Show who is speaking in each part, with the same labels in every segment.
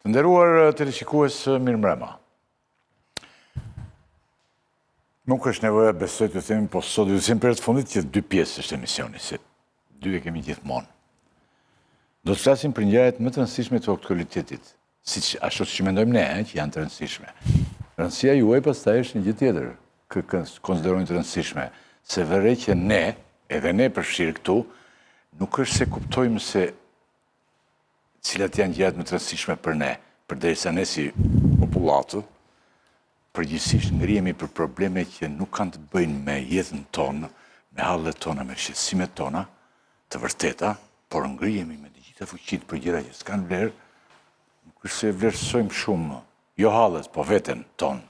Speaker 1: Të nderuar teleshikues, mirëmbrëma. Nuk është nevoja besoj të themi, po sot ju them për të fundit që 2 pjesë është emisioni, se 2 e kemi gjithmonë. Do të flasim për ngjarjet më të rëndësishme të aktualitetit, siç ashtu që mendojmë ne, që janë të rëndësishme. Rëndësia juaj pastaj është një gjë tjetër, që konsiderojnë të rëndësishme, se vërej që ne, edhe ne përfshirë këtu, nuk është se kuptojmë se cilat janë gjërat më të rëndësishme për ne, përderisa ne si popullatë përgjithsisht ngrihemi për probleme që nuk kanë të bëjnë me jetën tonë, me hallet tona, me shqetësimet tona, të vërteta, por ngrihemi me të gjitha fuqitë për gjëra që s'kanë vlerë, nuk është se vlerësojmë shumë, jo hallet, po veten tonë.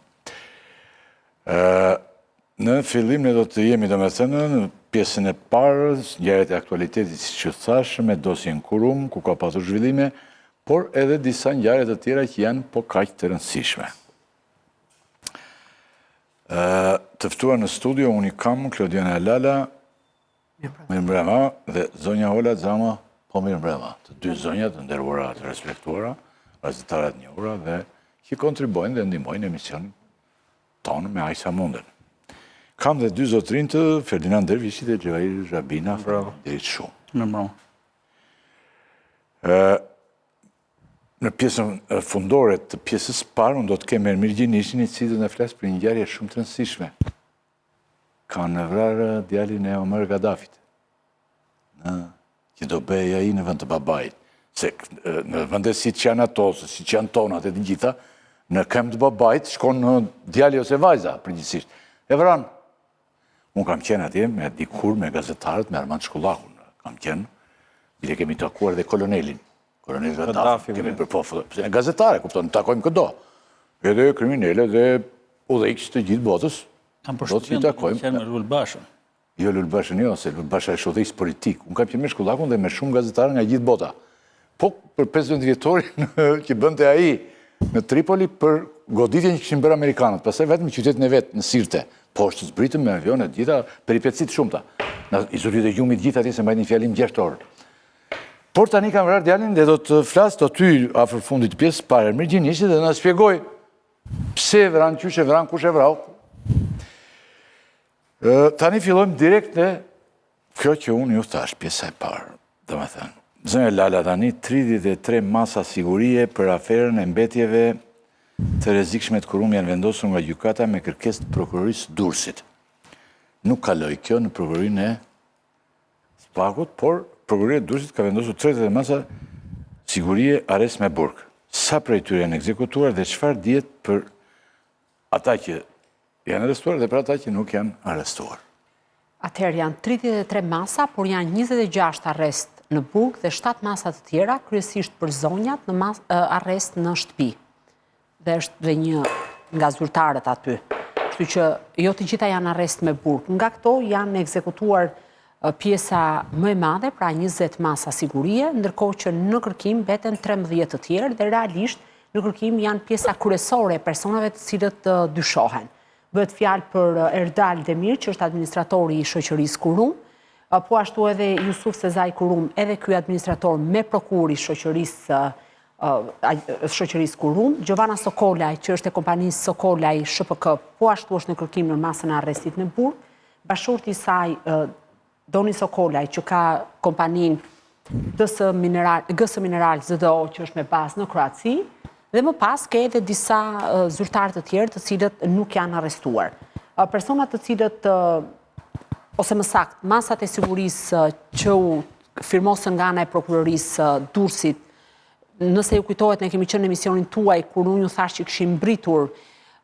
Speaker 1: Në fillim ne do të jemi domethënë në pjesën e parë, ngjarjet e aktualitetit, siç ju thash, me dosjen Kurum, ku ka pasur zhvillime, por edhe disa ngjarje të tjera që janë po kaq të rëndësishme. Të ftuar në studio, unë i kam Klodiana Lala, mirëmbrëma, dhe zonja Ola Xama, po mirëmbrëma. Të dy zonjat të nderuara, të respektuara, vazhdimtarët njohura dhe që kontribuojnë dhe ndihmojnë emisionin tonë me aq sa munden. Kam dhe 2 zotrinj të Ferdinand Dervishit dhe Xhevair Rabina, faleminderit shumë.
Speaker 2: Mirëmbrëma.
Speaker 1: Në pjesën fundore të pjesës parë, unë do të kem Ermir Gjinishin, i cili do na flas për një ngjarje shumë të rëndësishme. Kanë vrarë djalin e Omer Gaddafit, që do bëj ai në vend të babait. Se në vende siç janë ato, siç janë tonat e të gjitha, në këmbë të babait shkon djali ose vajza, përgjithsisht. E vran. Unë kam qenë atje me dikur, me gazetarët, me Armand Shkullakun. Kam qenë, bile kemi takuar dhe kolonelin. Kolonel Gaddafi, kemi përpofë. Gazetare, kupton, takojmë këdo. Edhe kriminele dhe udhëheqës të gjithë botës.
Speaker 2: Kam përshtypjen të qenë me Lul Bashën.
Speaker 1: Jo, Lul Bashën jo, se Lul Basha është udhëheqës politik. Unë kam qenë me Shkullakun dhe me shumë gazetarë nga gjithë bota. Po, për 15 vjetorin që bënte ai në Tripoli për goditjen që kishin bërë Amerikanët. Pastaj vetëm qytetin e vet në Sirte. Poshtë zbritëm me avionet, gjitha peripetësit shumëta. Izolit e gjumit gjithë atje se mbajnë një fjalim 6 orë. Por tani kam vrarë djalin dhe do të flas, do ty afër fundit të pjesës parë Ermir Gjinishi dhe na shpjegoj pse vran, qysh e vran, kush e vrau. Tani fillojmë direkt në kjo që unë ju thash, pjesa e parë. Domethënë, zonja Lala tani 33 masa sigurie për aferën e mbetjeve të rrezikshme të Kurum janë vendosur nga gjykata me kërkesë të prokurorisë Durrësit. Nuk kaloi kjo në prokurorinë e Spakut, por Prokuroria e Durrësit ka vendosur 33 masa sigurie arrest me burg. Sa prej tyre janë ekzekutuar dhe çfarë dihet për ata që janë arrestuar dhe për ata që nuk janë arrestuar?
Speaker 3: Atëherë janë 33 masa, por janë 26 arrest në burg dhe 7 masa të tjera, kryesisht për zonjat në arrest në shtëpi. Dhe është dhe një nga zyrtarët aty. Kështu që jo të gjitha janë arrest me burg. Nga këto janë ekzekutuar pjesa më e madhe, pra 20 masa sigurie, ndërkohë që në kërkim mbeten 13 të tjerë dhe realisht në kërkim janë pjesa kryesore e personave të cilët dyshohen. Bëhet fjalë për Erdal Demir, që është administratori i shoqërisë Kurum, po ashtu edhe Jusuf Sezai Kurum, edhe ky administrator me prokuror i shoqërisë Kurum, Gjovana Sokolaj, që është e kompanisë Sokolaj SHPK, po ashtu është në kërkim në masën e arrestit në burg, bashorti i saj Doni Sokolaj, që ka kompaninë GS Mineral ZDO, që është me bazë në Kroaci, dhe më pas ke edhe disa zyrtarë të tjerë të cilët nuk janë arrestuar. Personat të cilët, ose më saktë, masat e sigurisë që u firmosën nga ana e prokurorisë Durrësit, nëse ju kujtohet, ne kemi qenë në emisionin tuaj, kur unë ju thash që kishim mbritur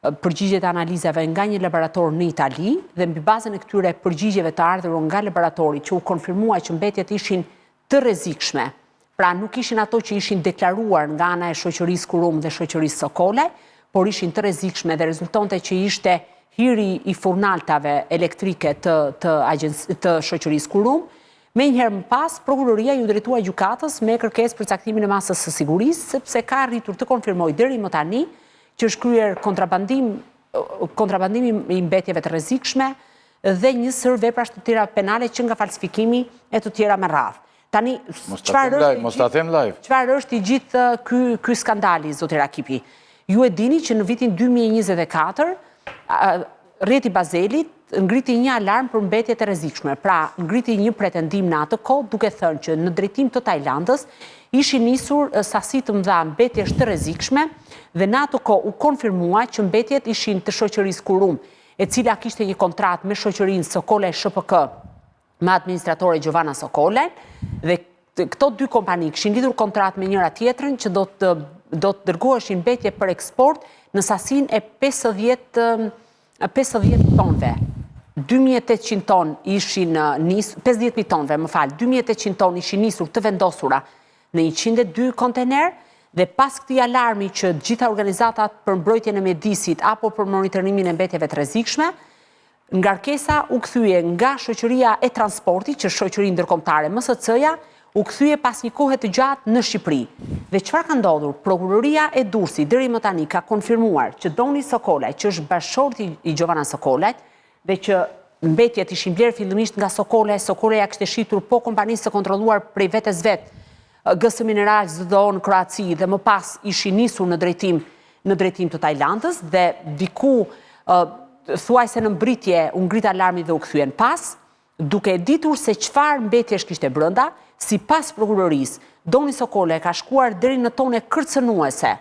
Speaker 3: përgjigjet e analizave nga një laborator në Itali dhe mbi bazën e këtyre përgjigjeve të ardhur nga laboratori që u konfirmua që mbetjet ishin të rrezikshme, pra nuk ishin ato që ishin deklaruar nga ana e shoqërisë Kurum dhe shoqërisë Sokolaj, por ishin të rrezikshme dhe rezultonte që ishte hiri i furnaltave elektrike të shoqërisë Kurum. Me njëherë më pas, prokuroria ju drejtua gjykatës me kërkesë për caktimin e masës së sigurisë, sepse ka arritur të konfirmojë deri më tani që është kryer kontrabandimi i mbetjeve të rrezikshme dhe një sër veprash të tjera penale që nga falsifikimi e të tjera me radhë. Tani,
Speaker 1: mos ta them live.
Speaker 3: Çfarë është i gjithë ky skandali, zoti Rakipi? Ju e dini që në vitin 2024, rrjeti Bazelit ngriti një alarm për mbetjet e rrezikshme. Pra, ngriti një pretendim në atë kohë, duke thënë që në drejtim të Tajlandës ishin nisur sasi të mëdha mbetjesh të rrezikshme dhe në atë kohë u konfirmua që mbetjet ishin të shoqërisë Kurum, e cila kishte një kontratë me shoqërinë Sokolaj SHPK me administratore Gjovana Sokolaj, dhe këto dy kompani kishin lidhur kontratë me njëra tjetrën që do të dërgoheshin mbetje për eksport në sasinë e 50 tonëve. 2.800 ton ishin nisur, 50.000 tonëve, 2.800 ton ishin nisur të vendosura në 102 kontener, dhe pas këtij alarmi që gjitha organizatat për mbrojtjen e mjedisit apo për monitorimin e mbetjeve të rrezikshme, ngarkesa u kthye nga shoqëria e transportit, që është shoqëri ndërkombëtare MSC-ja, u kthye pas një kohe të gjatë në Shqipëri. Dhe çfarë ka ndodhur? Prokuroria e Durrësit deri më tani ka konfirmuar që Doni Sokolaj, që është bashkëshorti i Gjovana Sokolajt, dhe që mbetjet ishin blerë fillimisht nga Sokolaja kishte shitur po kompanisë të kontrolluar prej vetes vet, GS Mineral ZDO në Kroaci, dhe më pas ishin nisur në drejtim të Tajlandës, dhe diku thuajse në mbritje u ngrit alarmi dhe u kthyen pas, duke ditur se çfarë mbetjesh kishte brenda. Sipas prokurorisë, Doni Sokolaj ka shkuar deri në tone kërcënuese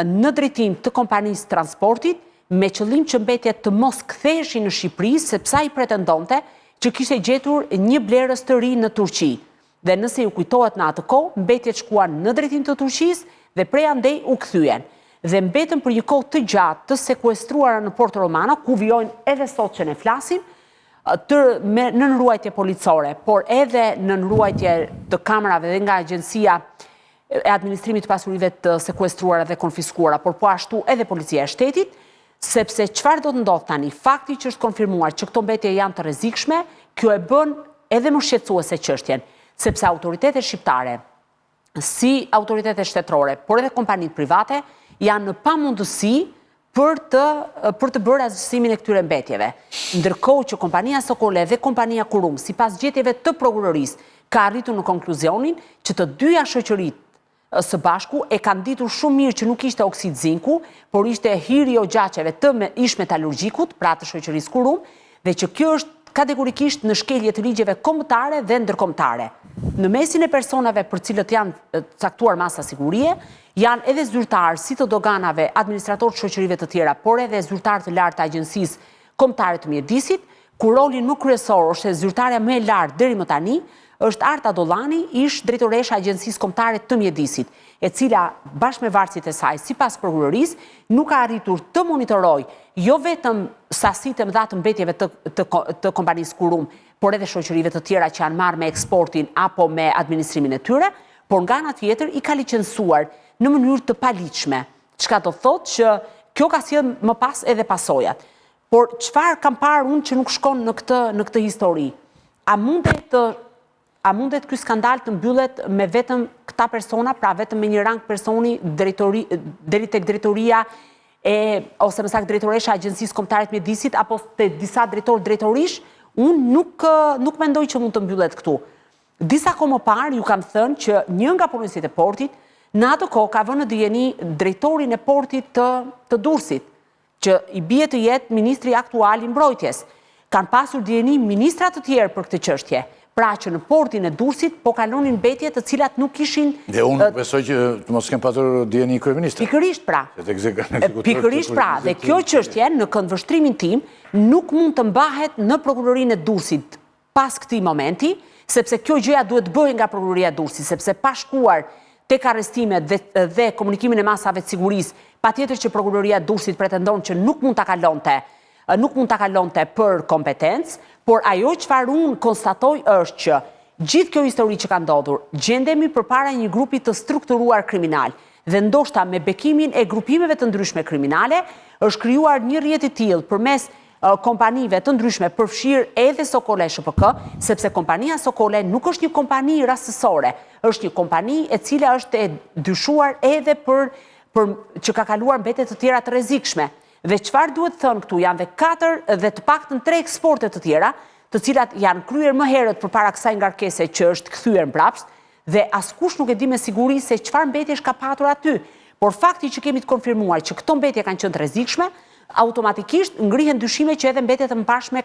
Speaker 3: në drejtim të kompanisë transportit, me qëllim që mbetjet të mos ktheheshin në Shqipëri, sepse ai pretendonte që kishte gjetur një blerës të ri në Turqi. Dhe nëse ju kujtohet në atë kohë, mbetjet shkuan në drejtim të Turqisë dhe prej andej u kthyen. Dhe mbetën për një kohë të gjatë të sekuestruara në Porto Romano, ku vijojnë edhe sot që ne flasim, në nënruajtje policore, por edhe në nënruajtje të kamerave dhe nga Agjencia e Administrimit të Pasurive të sekuestruara dhe konfiskuara, por po ashtu edhe Policia e Shtetit, sepse çfarë do të ndodh tani? Fakti që është konfirmuar që këto mbetje janë të rrezikshme, kjo e bën edhe më shqetësuese çështjen, sepse autoritetet shqiptare, si autoritetet shtetërore, por edhe kompanitë private, janë në pamundësi për të bërë asgjësimin e këtyre mbetjeve. Ndërkohë që kompania Sokolaj dhe kompania Kurum, sipas gjetjeve të prokurorisë, ka arritur në konkluzionin që të dyja shoqëritë së bashku e kanë ditur shumë mirë që nuk ishte oksid zinku, por ishte hiri o gjaçeve të ish metalurgjikut, pra të shoqërisë Kurum, dhe që kjo është kategorikisht në shkelje të ligjeve kombëtare dhe ndërkombëtare. Në mesin e personave për cilët janë caktuar masa sigurie, janë edhe zyrtarë si të doganave, administratorë të shoqërive të tjera, por edhe zyrtarë të lartë të Agjencisë Kombëtare të Mjedisit, ku rolin më kryesor është zyrtarja më e lartë deri më tani, është Arta Dollani, ish drejtoresha e Agjencisë Kombëtare të Mjedisit, e cila bashkë me varësit e saj, sipas prokurorisë, nuk ka arritur të monitorojë jo vetëm sasitë e mëdha të mbetjeve të kompanisë Kurum, por edhe shoqërive të tjera që janë marrë me eksportin apo me administrimin e tyre, por nga ana tjetër i ka licencuar në mënyrë të paligjshme. Çka do thotë që kjo ka sjellë më pas edhe pasojat. Por çfarë kam parë unë që nuk shkon në këtë histori? A mundet ky skandal të mbyllet me vetëm këta persona, pra vetëm me një rang personi deri tek drejtoria ose më saktë drejtoresha e Agjencisë Kombëtare të Mjedisit apo te disa drejtorë drejtorish? Unë nuk mendoj që mund të mbyllet këtu. Disa kohë më parë ju kam thënë që një nga punonësit e portit në atë kohë ka vënë në dijeni drejtorin e portit të Durrësit, që i bie të jetë ministri aktual i mbrojtjes. Kanë pasur dijeni ministra të tjerë për këtë çështje. Pra që në portin e Durrësit po kalonin mbetje të cilat nuk ishin.
Speaker 1: Dhe unë besoj që të mos kem patur dijeni kryeministri.
Speaker 3: Pikërisht pra. Pikërisht pra, dhe kjo çështje në këndvështrimin tim nuk mund të mbahet në prokurorinë e Durrësit pas këtij momenti, sepse kjo gjëja duhet të bëhej nga prokuroria e Durrësit, sepse pa shkuar tek arrestimet dhe komunikimin e masave të sigurisë, patjetër që prokuroria e Durrësit pretendon që nuk mund ta kalonte për kompetencë, por ajo çfarë unë konstatoj është që gjithë kjo histori që ka ndodhur, gjendemi përpara një grupi të strukturuar kriminal, dhe ndoshta me bekimin e grupimeve të ndryshme kriminale, është krijuar një rrjet i tillë përmes kompanive të ndryshme, përfshirë edhe Sokolaj SHPK, sepse kompania Sokolaj nuk është një kompani rastësore, është një kompani e cila është e dyshuar edhe për që ka kaluar mbetje të tjera të rrezikshme. Dhe çfarë duhet thënë këtu, janë dhe 4 dhe të paktën 3 eksporte të tjera, të cilat janë kryer më herët përpara kësaj ngarkese që është kthyer mbrapsht, dhe askush nuk e di me siguri se çfarë mbetjesh ka patur aty. Por fakti që kemi të konfirmuar që këto mbetje kanë qenë të rrezikshme, automatikisht ngrihen dyshime që edhe mbetjet e mëparshme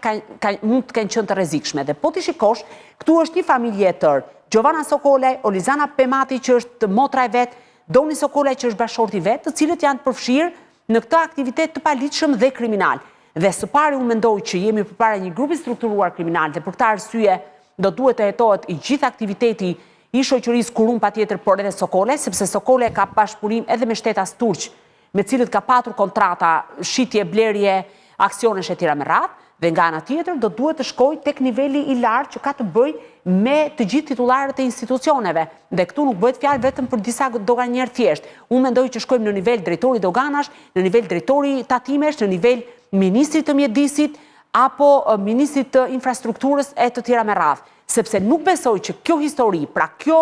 Speaker 3: mund të kenë qenë të rrezikshme. Dhe po ti shikosh, këtu është një familje e tërë. Gjovana Sokolaj, Olizana Pemati që është motra e vet, Doni Sokolaj që është bashorti vet, të cilët janë të përfshirë në këtë aktivitet të paligjshëm dhe kriminal. Dhe së pari unë mendoj që jemi përpara një grupi strukturuar kriminal dhe për këtë arsye do duhet të hetohet i gjithë aktiviteti i shoqërisë Kurum patjetër, por edhe Sokolaj, sepse Sokolaj ka bashkëpunim edhe me shtetas turq, me cilët ka patur kontrata, shitje, blerje, aksionesh e tjera me radhë, dhe nga ana tjetër do duhet të shkojë tek niveli i lartë që ka të bëjë me të gjithë titullarët e institucioneve. Dhe këtu nuk bëhet fjalë vetëm për disa doganjerë thjesht. Unë mendoj që shkojmë në nivel drejtori doganash, në nivel drejtori tatimesh, në nivel ministrit të mjedisit apo ministrit të infrastrukturës e të tjera me radhë. Sepse nuk besoj që kjo histori, pra kjo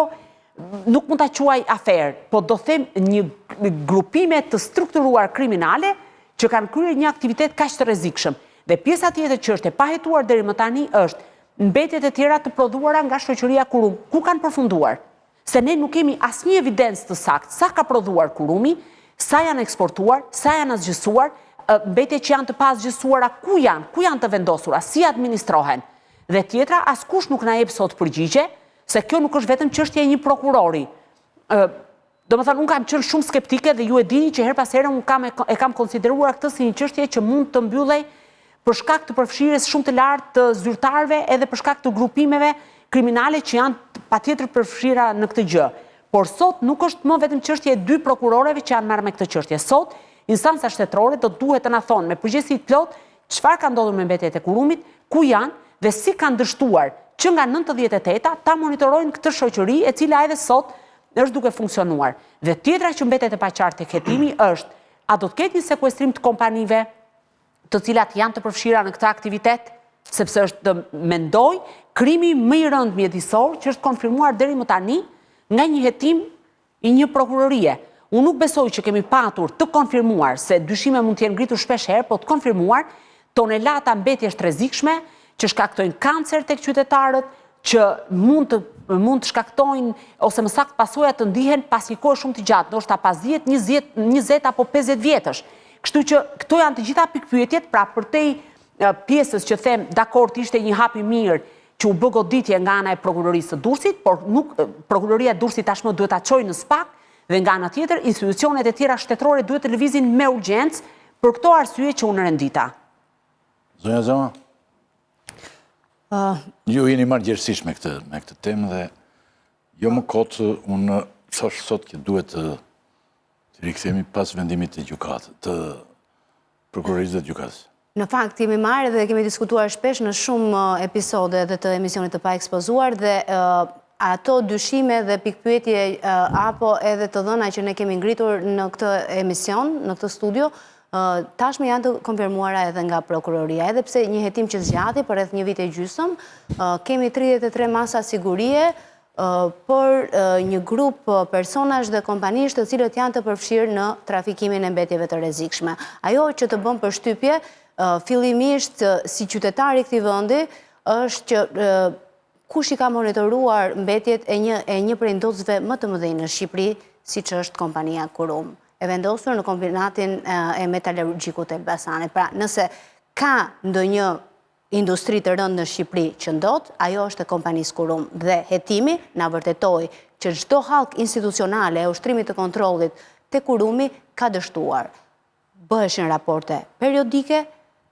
Speaker 3: nuk mund ta quaj aferë, po do them një grupime të strukturuar kriminale që kanë kryer një aktivitet kaq të rrezikshëm. Dhe pjesa tjetër që është e pahetuar deri më tani është mbetjet e tjera të prodhuara nga shoqëria Kurum. Ku kanë përfunduar? Se ne nuk kemi asnjë evidencë të saktë sa ka prodhuar Kurumi, sa janë eksportuar, sa janë asgjësuar, mbetjet që janë të pasgjësuara ku janë të vendosura, si administrohen. Dhe tjetra, askush nuk na jep sot përgjigje, se kjo nuk është vetëm çështja e një prokurori. Domethënë, unë kam qenë shumë skeptike dhe ju e dini që her pas here unë e kam konsideruar këtë si një çështje që mund të mbyllej për shkak të përfshirjes shumë të lartë të zyrtarëve edhe për shkak të grupimeve kriminale që janë patjetër përfshira në këtë gjë. Por sot nuk është më vetëm çështje e dy prokurorëve që janë marrë me këtë çështje. Sot, instanca shtetërore do duhet të na thonë me përgjegjësi të plotë çfarë ka ndodhur me mbetjet e Kurumit, ku janë dhe si kanë dështuar që nga 98 ta monitorojnë këtë shoqëri e cila edhe sot është duke funksionuar. Dhe tjetra që mbetet e paqartë tek hetimi është, a do të ketë një sekuestrim të kompanive të cilat janë të përfshira në këtë aktivitet, sepse është mendoj krimi më i rënd mjedisor që është konfirmuar deri më tani nga një hetim i një prokurorie. Unë nuk besoj që kemi patur të konfirmuar, se dyshime mund të jenë ngritur shpesh herë, po të konfirmuar tonelata mbetjesh të rrezikshme që shkaktojnë kancer tek qytetarët, që mund të shkaktojnë ose më saktë pasojat të ndihen pas një kohë shumë të gjatë, ndoshta pas 10, 20 apo 50 vjetësh. Kështu që këto janë të gjitha pikpyetjet, pra përtej pjesës që them dakord ishte një hap i mirë që u bë goditje nga ana e prokurorisë së Durrësit, por nuk prokuroria e Durrësit tashmë duhet ta çojë në SPAK dhe nga ana tjetër institucionet e tjera shtetërore duhet të lëvizin me urgjencë për këto arsye që unë rendita.
Speaker 1: Zonja Zama? Ju jeni marrë gjerësisht me këtë temë dhe jo më kotë unë thash sot që duhet të rikthehemi pas vendimit të gjykatës, të prokurorisë dhe gjykatës.
Speaker 4: Në fakt, jemi marrë dhe kemi diskutuar shpesh në shumë episode dhe të emisionit të pa ekspozuar dhe ato dyshime dhe pikpyetje apo edhe të dhëna që ne kemi ngritur në këtë emision, në këtë studio, tashmë janë të konfirmuara edhe nga prokuroria. Edhe pse një hetim që zgjati për rreth një vit e gjysmë, kemi 33 masa sigurie për një grup personash dhe kompanish të cilët janë të përfshirë në trafikimin e mbetjeve të rrezikshme. Ajo që të bën përshtypje, fillimisht si qytetari këtij vendi, është që kush i ka monitoruar mbetjet e një prej ndosëve më të mëdhenj në Shqipëri, siç është kompania Kurum, e vendosur në kombinatin e metalurgjikut të Elbasanit. Pra, nëse ka ndonjë industri të rëndë në Shqipëri që ndot, ajo është e kompanisë Kurum. Dhe hetimi na vërtetoi që çdo hallk institucionale e ushtrimit të kontrollit te Kurumi ka dështuar. Bëheshin raporte periodike,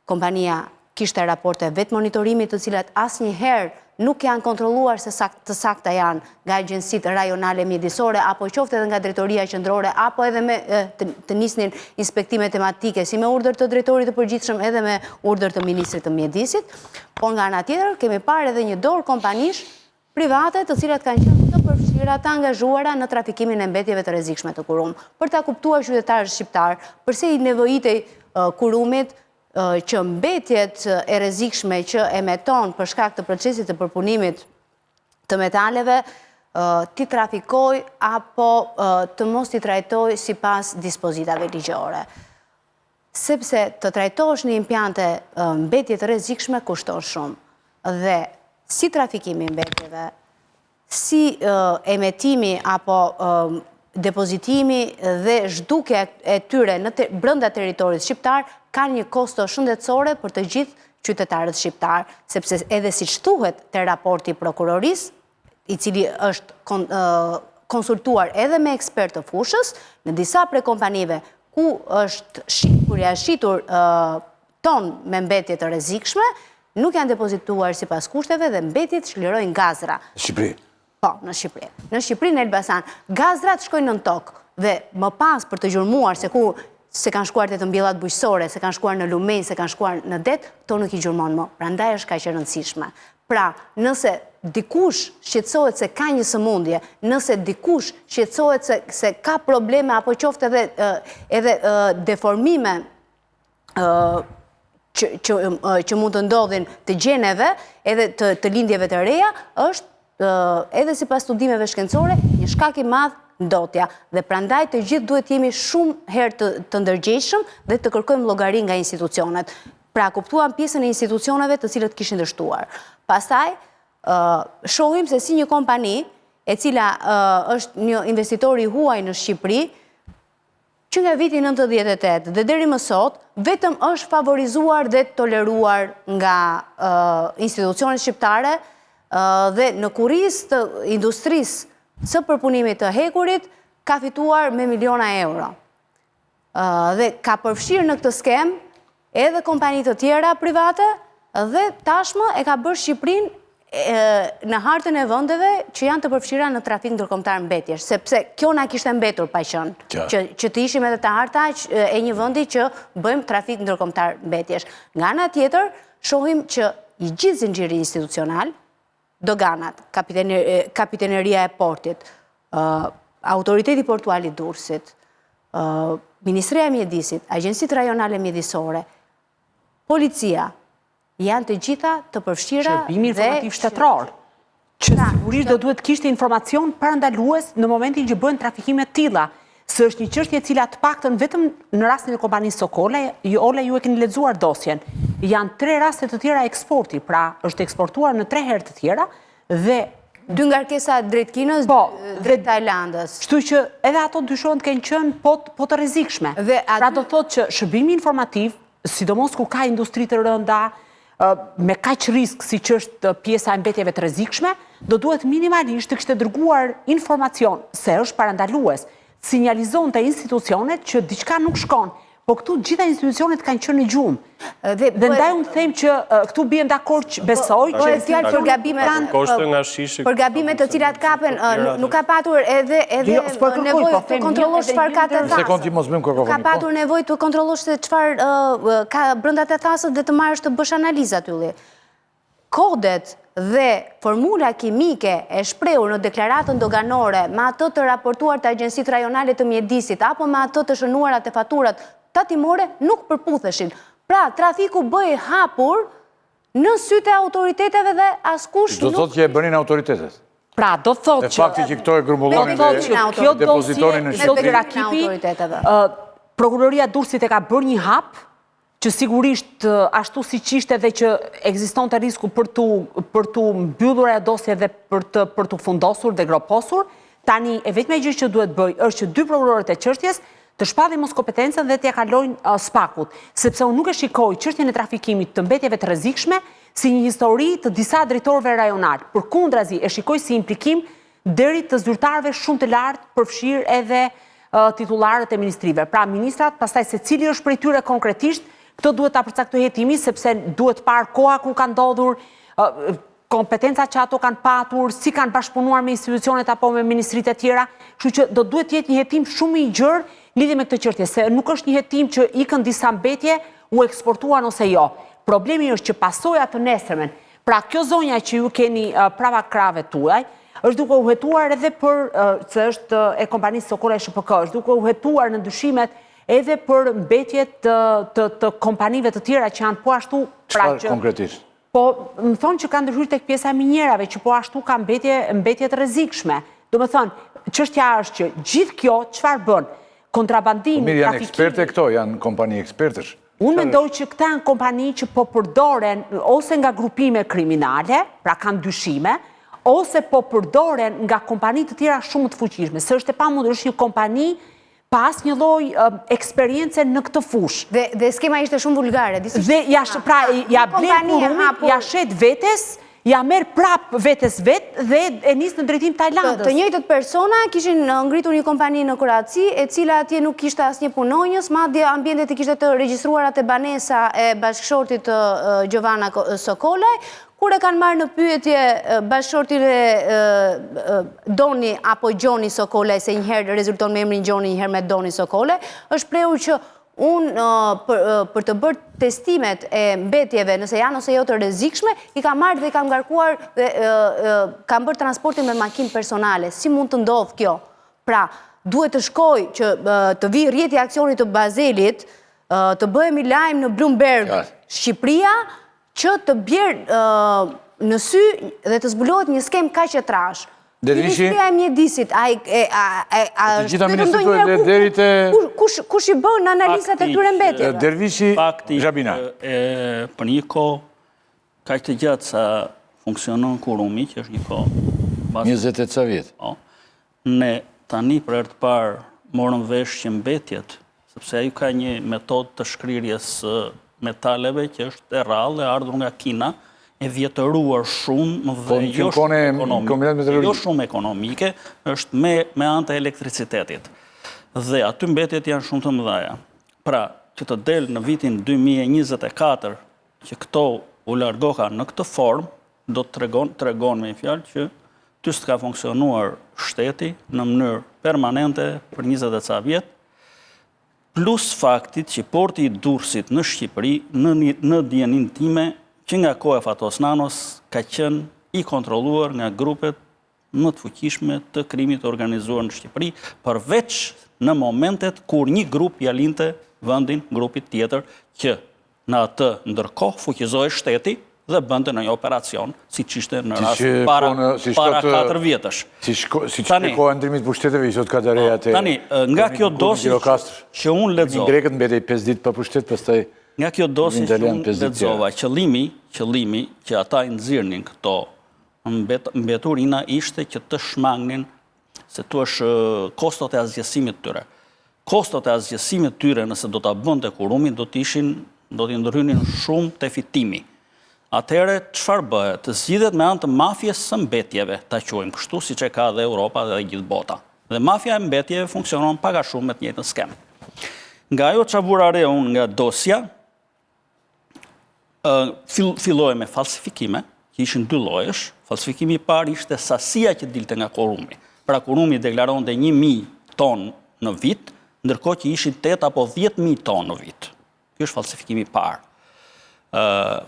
Speaker 4: kompania kishte raporte vetë monitorimit të cilat asnjëherë nuk janë kontrolluar se të sakta janë nga agjencitë rajonale mjedisore, apo qoftë edhe nga drejtoria qendrore, apo edhe me të nisnin inspektime tematike, si me urdhër të drejtorit të përgjithshëm edhe me urdhër të ministrit të mjedisit. Por nga ana tjetër, kemi parë edhe një dorë kompanish private të cilat kanë qenë të përfshira të angazhuara në trafikimin e mbetjeve të rrezikshme të Kurum. Për ta kuptuar qytetarët shqiptar, përse i nevojitej Kurumit që mbetjet e rrezikshme që emeton për shkak të procesit të përpunimit të metaleve ti trafikoj apo të mos ti trajtoj sipas dispozitave ligjore. Sepse të trajtosh në impiante mbetje të rrezikshme kushton shumë. dhe si trafikimi mbetjeve, si emetimi apo depozitimi dhe zhdukja e tyre brenda territorit shqiptar ka një kosto shëndetësore për të gjithë qytetarët shqiptar, sepse edhe siç thuhet te raporti i prokurorisë, i cili është konsultuar edhe me ekspertë të fushës, në disa prej kompanive ku janë shitur ton me mbetje të rrezikshme, nuk janë depozituar sipas kushteve dhe mbetjet çlirojnë gazra.
Speaker 1: Shqipëri.
Speaker 4: Po, në Shqipëri. Në Shqipëri, në Elbasan, gazrat shkojnë në tokë dhe më pas për të gjurmuar se kanë shkuar te të mbjellat bujqësore, se kanë shkuar në lumenj, se kanë shkuar në det, to nuk i gjurmon më. Prandaj është kaq e rëndësishme. Pra, nëse dikush shqetësohet se ka një sëmundje, nëse dikush shqetësohet se ka probleme apo qoftë edhe deformime që mund të ndodhin të gjeneve edhe të lindjeve të reja, është edhe sipas studimeve shkencore një shkak i madh ndotja. Dhe prandaj të gjithë duhet jemi shumë herë të ndërgjegjshëm dhe të kërkojmë llogari nga institucionet. Pra kuptuam pjesën e institucioneve të cilët kishin dështuar. Pastaj shohim se si një kompani e cila është një investitor i huaj në Shqipëri, që nga viti 98 dhe deri më sot, vetëm është favorizuar dhe toleruar nga institucionet shqiptare dhe në kurrizë të industrisë së përpunimit të hekurit ka fituar me miliona euro. Dhe ka përfshirë në këtë skem edhe kompani të tjera private dhe tashmë e ka bërë Shqipërinë në hartën e vendeve që janë të përfshira në trafik ndërkombëtar mbetjesh, sepse kjo na kishte mbetur pa qenë që të ishim edhe të harta e një vendi që bëjmë trafik ndërkombëtar mbetjesh. Nga ana tjetër, shohim që i gjithë zinxhiri institucional, doganat, kapiteneria e portit, autoriteti portual i Durrësit, Ministria e Mjedisit, Agjencitë Rajonale Mjedisore, policia, janë të gjitha të përfshira
Speaker 3: Shërbimi informativ shtetëror, që sigurisht do duhet kishte informacion parandalues në momentin që bëhen trafikime të tilla, se është një çështje e cila të paktën vetëm në rastin e kompanisë Sokola, ju e keni lexuar dosjen. Janë 3 raste të tjera eksporti, pra është eksportuar në 3 herë të tjera dhe
Speaker 4: 2 ngarkesa drejt Kinës, drejt Tajlandës.
Speaker 3: Kështu që edhe ato dyshohen të kenë qenë po të rrezikshme. Pra do thotë që shërbimi informativ, sidomos ku ka industri të rënda, me kaq risk si që është pjesa e mbetjeve të rrezikshme, do duhet minimalisht të kishte dërguar informacion se është parandalues, sinjalizon të institucionet që diçka nuk shkon, po këtu gjitha institucionet kanë qenë në gjumë. Dhe ndaj unë them që këtu bien dakord që besoj që
Speaker 4: e fjalë për gabimet të cilat kapen, nuk ka patur edhe nevojë të kontrollosh çfarë ka te thasë. Ka patur nevojë të kontrollosh se çfarë ka brenda te thasët dhe të marrësh të bësh analizë aty. Kodet dhe formula kimike e shprehur në deklaratën doganore me ato të raportuar të Agjencitë Rajonale të Mjedisit apo me ato të shënuara te faturat tatimore nuk përputheshin. Pra, trafiku bëhej hapur në sytë e autoriteteve dhe askush
Speaker 1: nuk... Do thotë që e bënin autoritetet?
Speaker 3: Pra, do thotë që...
Speaker 1: E fakti që këto e grumbullonin dhe depozitonin në
Speaker 3: Shqipëri. Prokuroria Durrësit e ka bërë një hap, që sigurisht ashtu si qishte dhe që ekziston të risku për të mbyllur e dosje dhe për të fundosur dhe groposur, tani e vetme gjë që duhet bëj është që 2 prokurorët e çështjes të shpallin mos kompetencën dhe t'ja kalojnë spakut, sepse unë nuk e shikoj çështjen e trafikimit të mbetjeve të rrezikshme si një histori të disa drejtorëve rajonal. Përkundrazi e shikoj si implikim deri të zyrtarëve shumë të lartë, përfshirë edhe titullarët e ministrive. Pra, ministrat, pastaj se cili është prej tyre konkretisht, këto duhet ta përcaktoj hetimi, sepse duhet parë koha ku ka ndodhur, kompetenca që ato kanë patur, si kanë bashkëpunuar me institucionet apo me ministritë e tjera, kështu që do duhet jetë një hetim shumë i gjerë lidhje me këtë çështje, se nuk është një hetim që ikën disa mbetje u eksportuan ose jo. Problemi është që pasojat të nesërmen, pra kjo zonja që ju keni prava krave tuaj, është duke u hetuar edhe për, se është e kompanisë Sokola e SHPK, është duke u hetuar në dyshimet edhe për mbetjet të kompanive të tjera që janë po ashtu...
Speaker 1: Çfarë konkretisht?
Speaker 3: Po, më thonë që kanë ndryshur tek pjesa e minjerave, që po ashtu ka mbetje të rrezikshme. Do më thonë, çështja është që gjithë kjo çfarë bën? Kontrabandim,
Speaker 1: trafikimi... Mirë, janë eksperte këto, janë kompani ekspertësh.
Speaker 3: Unë mendoj që këta janë kompani që po përdoren ose nga grupime kriminale, pra kanë dyshime, ose po përdoren nga kompani të tjera shumë të fuqishme. Së është e pamundur është një kompani pas një lloj eksperience në këtë fushë.
Speaker 4: Dhe skema ishte shumë vulgare.
Speaker 3: Dhe ja blen kurumi, ja shet vetes, ja merë prap vetes dhe e nisë në drejtim Tajlandës.
Speaker 4: Të njëjtët persona kishin ngritur një kompani në Kroaci, e cila atje nuk kishte asnjë punonjës, madje ambientet i kishte të regjistruara te banesa e bashkëshortit të Gjovana Sokolaj, kur e kanë marrë në pyetje bashkëshortin e Doni apo Gjoni Sokolaj, se njëherë rezulton me emrin Gjoni, njëherë me Doni Sokolaj, është prehur që unë për të bërë testimet e mbetjeve nëse janë ose jo të rrezikshme, i kam marrë dhe i kam ngarkuar dhe kam bërë transportin me makinë personale. Si mund të ndodhë kjo? Pra, duhet të shkoj që të vi rrjeti aksionit të Bazelit, të bëhemi lajm në Bloomberg Shqipëria, që të bjerë në sy dhe të zbulohet një skem kaq e trash. Ministria e mjedisit, kush i bën analizat e këtyre mbetjeve?
Speaker 1: Dervishi Zhabina.
Speaker 2: Për një kohë, kaq të gjatë sa funksionon kurumi, që është një kohë
Speaker 1: 28 ca vjet.
Speaker 2: Ne tani për herë të parë morëm vesh që mbetjet, sepse ai ka një metodë të shkrirjes metaleve që është e rrallë, e ardhur nga Kina, e vjetëruar shumë dhe jo shumë ekonomike, është me anë të elektricitetit. Dhe aty mbetjet janë shumë të mëdhaja. Pra, që të del në vitin 2024, që këto u largoha në këtë formë, do të tregon me fjalë që ty s'ka funksionuar shteti në mënyrë permanente për 20 e ca vjet, plus faktit që porti i Durrësit në Shqipëri, në dijenin time, që nga koha e Fatos Nanos ka qenë i kontrolluar nga grupet më të fuqishme të krimit organizuar në Shqipëri, përveç në momentet kur një grup ja linte vendin grupit tjetër që në atë ndërkohë fuqizoi shteti dhe bënte në një operacion, siç ishte në rast para 4 vjetësh.
Speaker 1: Siç koha ndrimit pushteteve ishte Kadareja te.
Speaker 2: Tani, nga kjo dosi që unë lexova.
Speaker 1: Grekët mbetej 5 ditë pa pushtet, pastaj
Speaker 2: nga kjo dosi që unë lexova, qëllimi që ata i nxirrnin këto mbeturina ishte që të shmangnin, se tu është kostot e azgjesimit tyre. Kostot e azgjesimit tyre, nëse do ta bënte kurumi, do t'i ndërhynin shumë te fitimi. Atëherë çfarë bëhet? Të zgjidhet me anë të mafjes së mbetjeve, ta quajmë kështu, siç e ka dhe Europa dhe gjithë bota. Dhe mafja e mbetjeve funksionon pak a shumë me të njëjtën skem. Nga ajo çfarë vura re unë nga dosja, filloi me falsifikime, që ishin 2 llojesh. Falsifikimi i parë ishte sasia që dilte nga kurumi. Pra kurumi deklaronte 1000 ton në vit, ndërkohë që ishin 8 apo 10.000 ton në vit. Ky është falsifikimi i parë.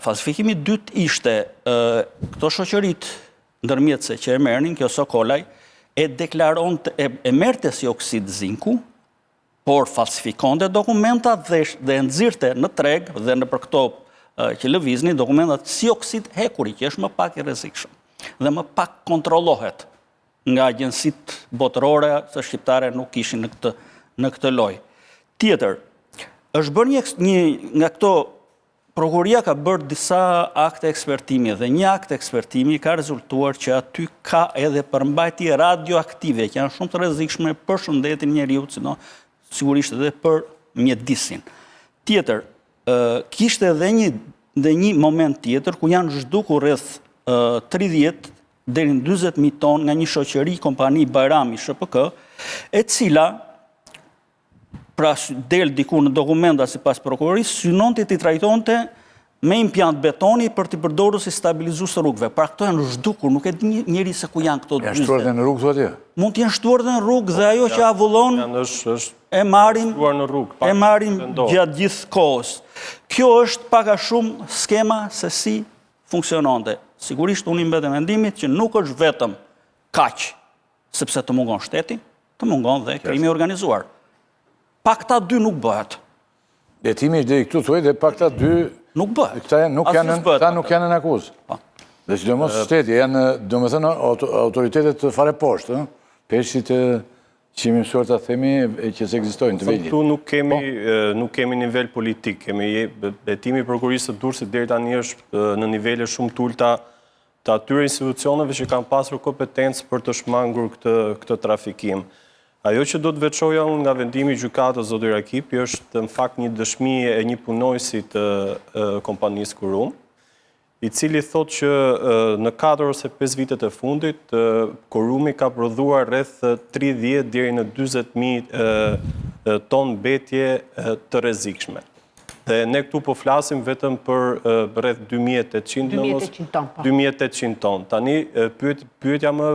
Speaker 2: Falsifikimi i dytë ishte këto shoqërit ndërmjetëse që e merrnin, kjo Sokolaj, e deklaronte e merrte si oksid zinku, por falsifikonte dokumentat dhe e nxirrte në treg dhe në për këto që lëvizni dokumentat si oksid hekuri, që është më pak i rrezikshëm dhe më pak kontrollohet nga agjensitë botërore, se shqiptare nuk ishin në këtë lojë. Tjetër, është bërë nga këto, prokuria ka bërë disa akte ekspertimi dhe një akt ekspertimi ka rezultuar që aty ka edhe përmbajtje radioaktive, që janë shumë të rrezikshme për shëndetin e njeriut, sigurisht edhe për mjedisin. Tjetër, kishte edhe një moment tjetër ku janë zhdukur rreth 30 deri në 40.000 ton nga një shoqëri kompani Bajrami SHPK, e cila pra del diku në dokumenta sipas prokurorisë, synonte t'i trajtonte me impjant betoni për t'i përdorur si stabilizues të rrugëve. Pra këto janë zhdukur, nuk e di njeri se ku janë këto 40.
Speaker 1: Janë shtuar dhe në rrugë atje?
Speaker 2: Mund t'janë shtuar dhe në rrugë dhe ajo që avullon e marrim gjatë gjithë kohës. Kjo është pak a shumë skema se si funksiononte. Sigurisht unë i mbetem mendimit që nuk është vetëm kaq, sepse të mungon shteti, të mungon dhe krimi organizuar. Pak ta 2 nuk bëhet.
Speaker 1: Betimi është deri këtu thuaj dhe pak ta 2
Speaker 2: nuk bëhet.
Speaker 1: Këta nuk janë në akuzë. Dhe sidomos shteti janë, domethënë, autoritetet fare poshtë, peshqit Që jemi mësuar të themi që se ekzistojnë të vegjit.
Speaker 5: Këtu nuk kemi nivel politik, kemi betimi i prokurisë së Durrësit deri tani është në nivele shumë të ulta të atyre institucioneve që kanë pasur kompetencë për të shmangur këtë trafikim. Ajo që do të veçoja unë nga vendimi i gjykatës zoti Rakipi është në fakt një dëshmi e një punojësi të kompanisë Kurum, i cili thot që në 4 ose 5 vitet e fundit, Kurumi ka prodhuar rreth 30 deri në 40.000 ton mbetje të rrezikshme. Dhe ne këtu po flasim vetëm për rreth 2.800
Speaker 3: ton.
Speaker 5: 2.800 ton. Tani, pyetja më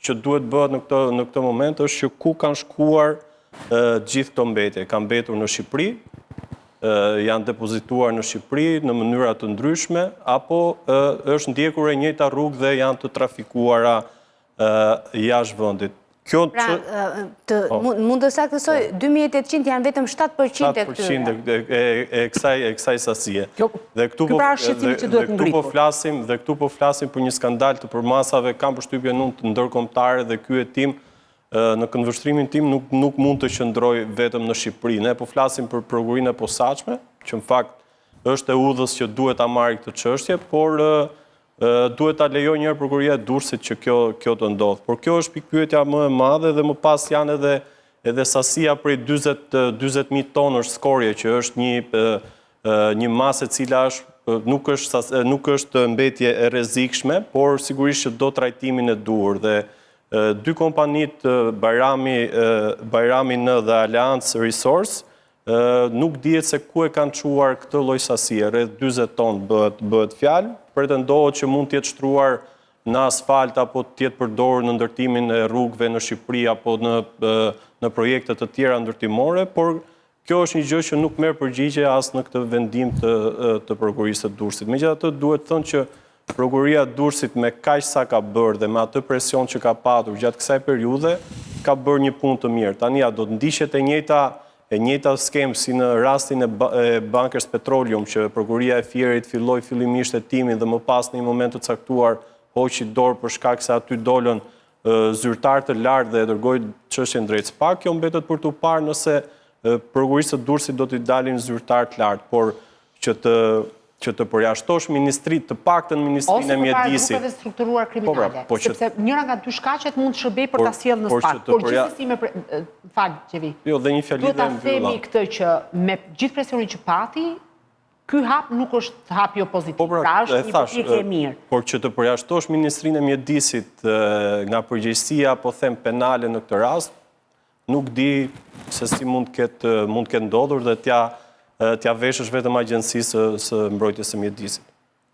Speaker 5: që duhet bëhet në këtë moment është që ku kanë shkuar gjithë këto mbetje. Kanë mbetur në Shqipëri, janë depozituar në Shqipëri në mënyra të ndryshme, apo është ndjekur e njëjta rrugë dhe janë të trafikuara jashtë vendit.
Speaker 4: Mund të saktësoj, 2.800 janë vetëm 7% e këtyre.
Speaker 5: 7% e kësaj sasie.
Speaker 3: Dhe këtu
Speaker 5: po flasim për një skandal të përmasave, kam përshtypjen unë të ndërkombëtare dhe ky hetim në këndvështrimin tim nuk mund të qëndroj vetëm në Shqipëri. Ne po flasim për prokurinë e posaçme, që në fakt është e udhës që duhet ta marrë këtë çështje, por duhet ta lejoj njëherë prokuria e Durrësit që kjo të ndodhë. Por kjo është pikpyetja më e madhe dhe më pas janë edhe sasia prej 40.000 tonësh skorje, që është një masë e cila nuk është mbetje e rrezikshme, por sigurisht që do trajtimin e duhur. Dhe dy kompanit, Bajrami N dhe Alliance Resource, nuk dihet se ku e kanë çuar këtë lloj sasie, rreth 40 ton bëhet fjalë, pretendohet që mund të jetë shtruar në asfalt apo të jetë përdorur në ndërtimin e rrugëve në Shqipëri apo në projekte të tjera ndërtimore, por kjo është një gjë që nuk merr përgjigje as në këtë vendim të prokurisë të Durrësit. Megjithatë, duhet thënë që prokuria e Durrësit me kaq sa ka bërë dhe me atë presion që ka patur gjatë kësaj periudhe, ka bërë një punë të mirë. Tani do të ndiqet e njëjta skemë si në rastin e Bankers Petroleum, që prokuria e Fierit filloi fillimisht hetimin dhe më pas në një moment të caktuar hoqi dorë për shkak se aty dolën zyrtar të lartë dhe e dërgoi çështjen drejt SPAK. Kjo mbetet për të parë nëse prokurisë së Durrësit do t'i dalin zyrtar të lartë, por që të përjashtosh ministrit, të paktën ministrinë e mjedisit.
Speaker 3: Ose të strukturuar kriminale, sepse njëra nga dy shkaqet mund të shërbej për ta sjellë në SPAK. Por gjithsesi me Gjevi.
Speaker 5: Jo, dhe një fjali dhe
Speaker 3: duhet ta themi këtë që me gjithë presionin që pati, ky hap nuk është hap jo pozitiv. Pra është një pikë e mirë.
Speaker 5: Por që të përjashtosh ministrinë e mjedisit nga përgjegjësia apo them penale në këtë rast, nuk di se si mund ketë ndodhur dhe t'ja veshësh vetëm agjencisë së mbrojtjes së mjedisit.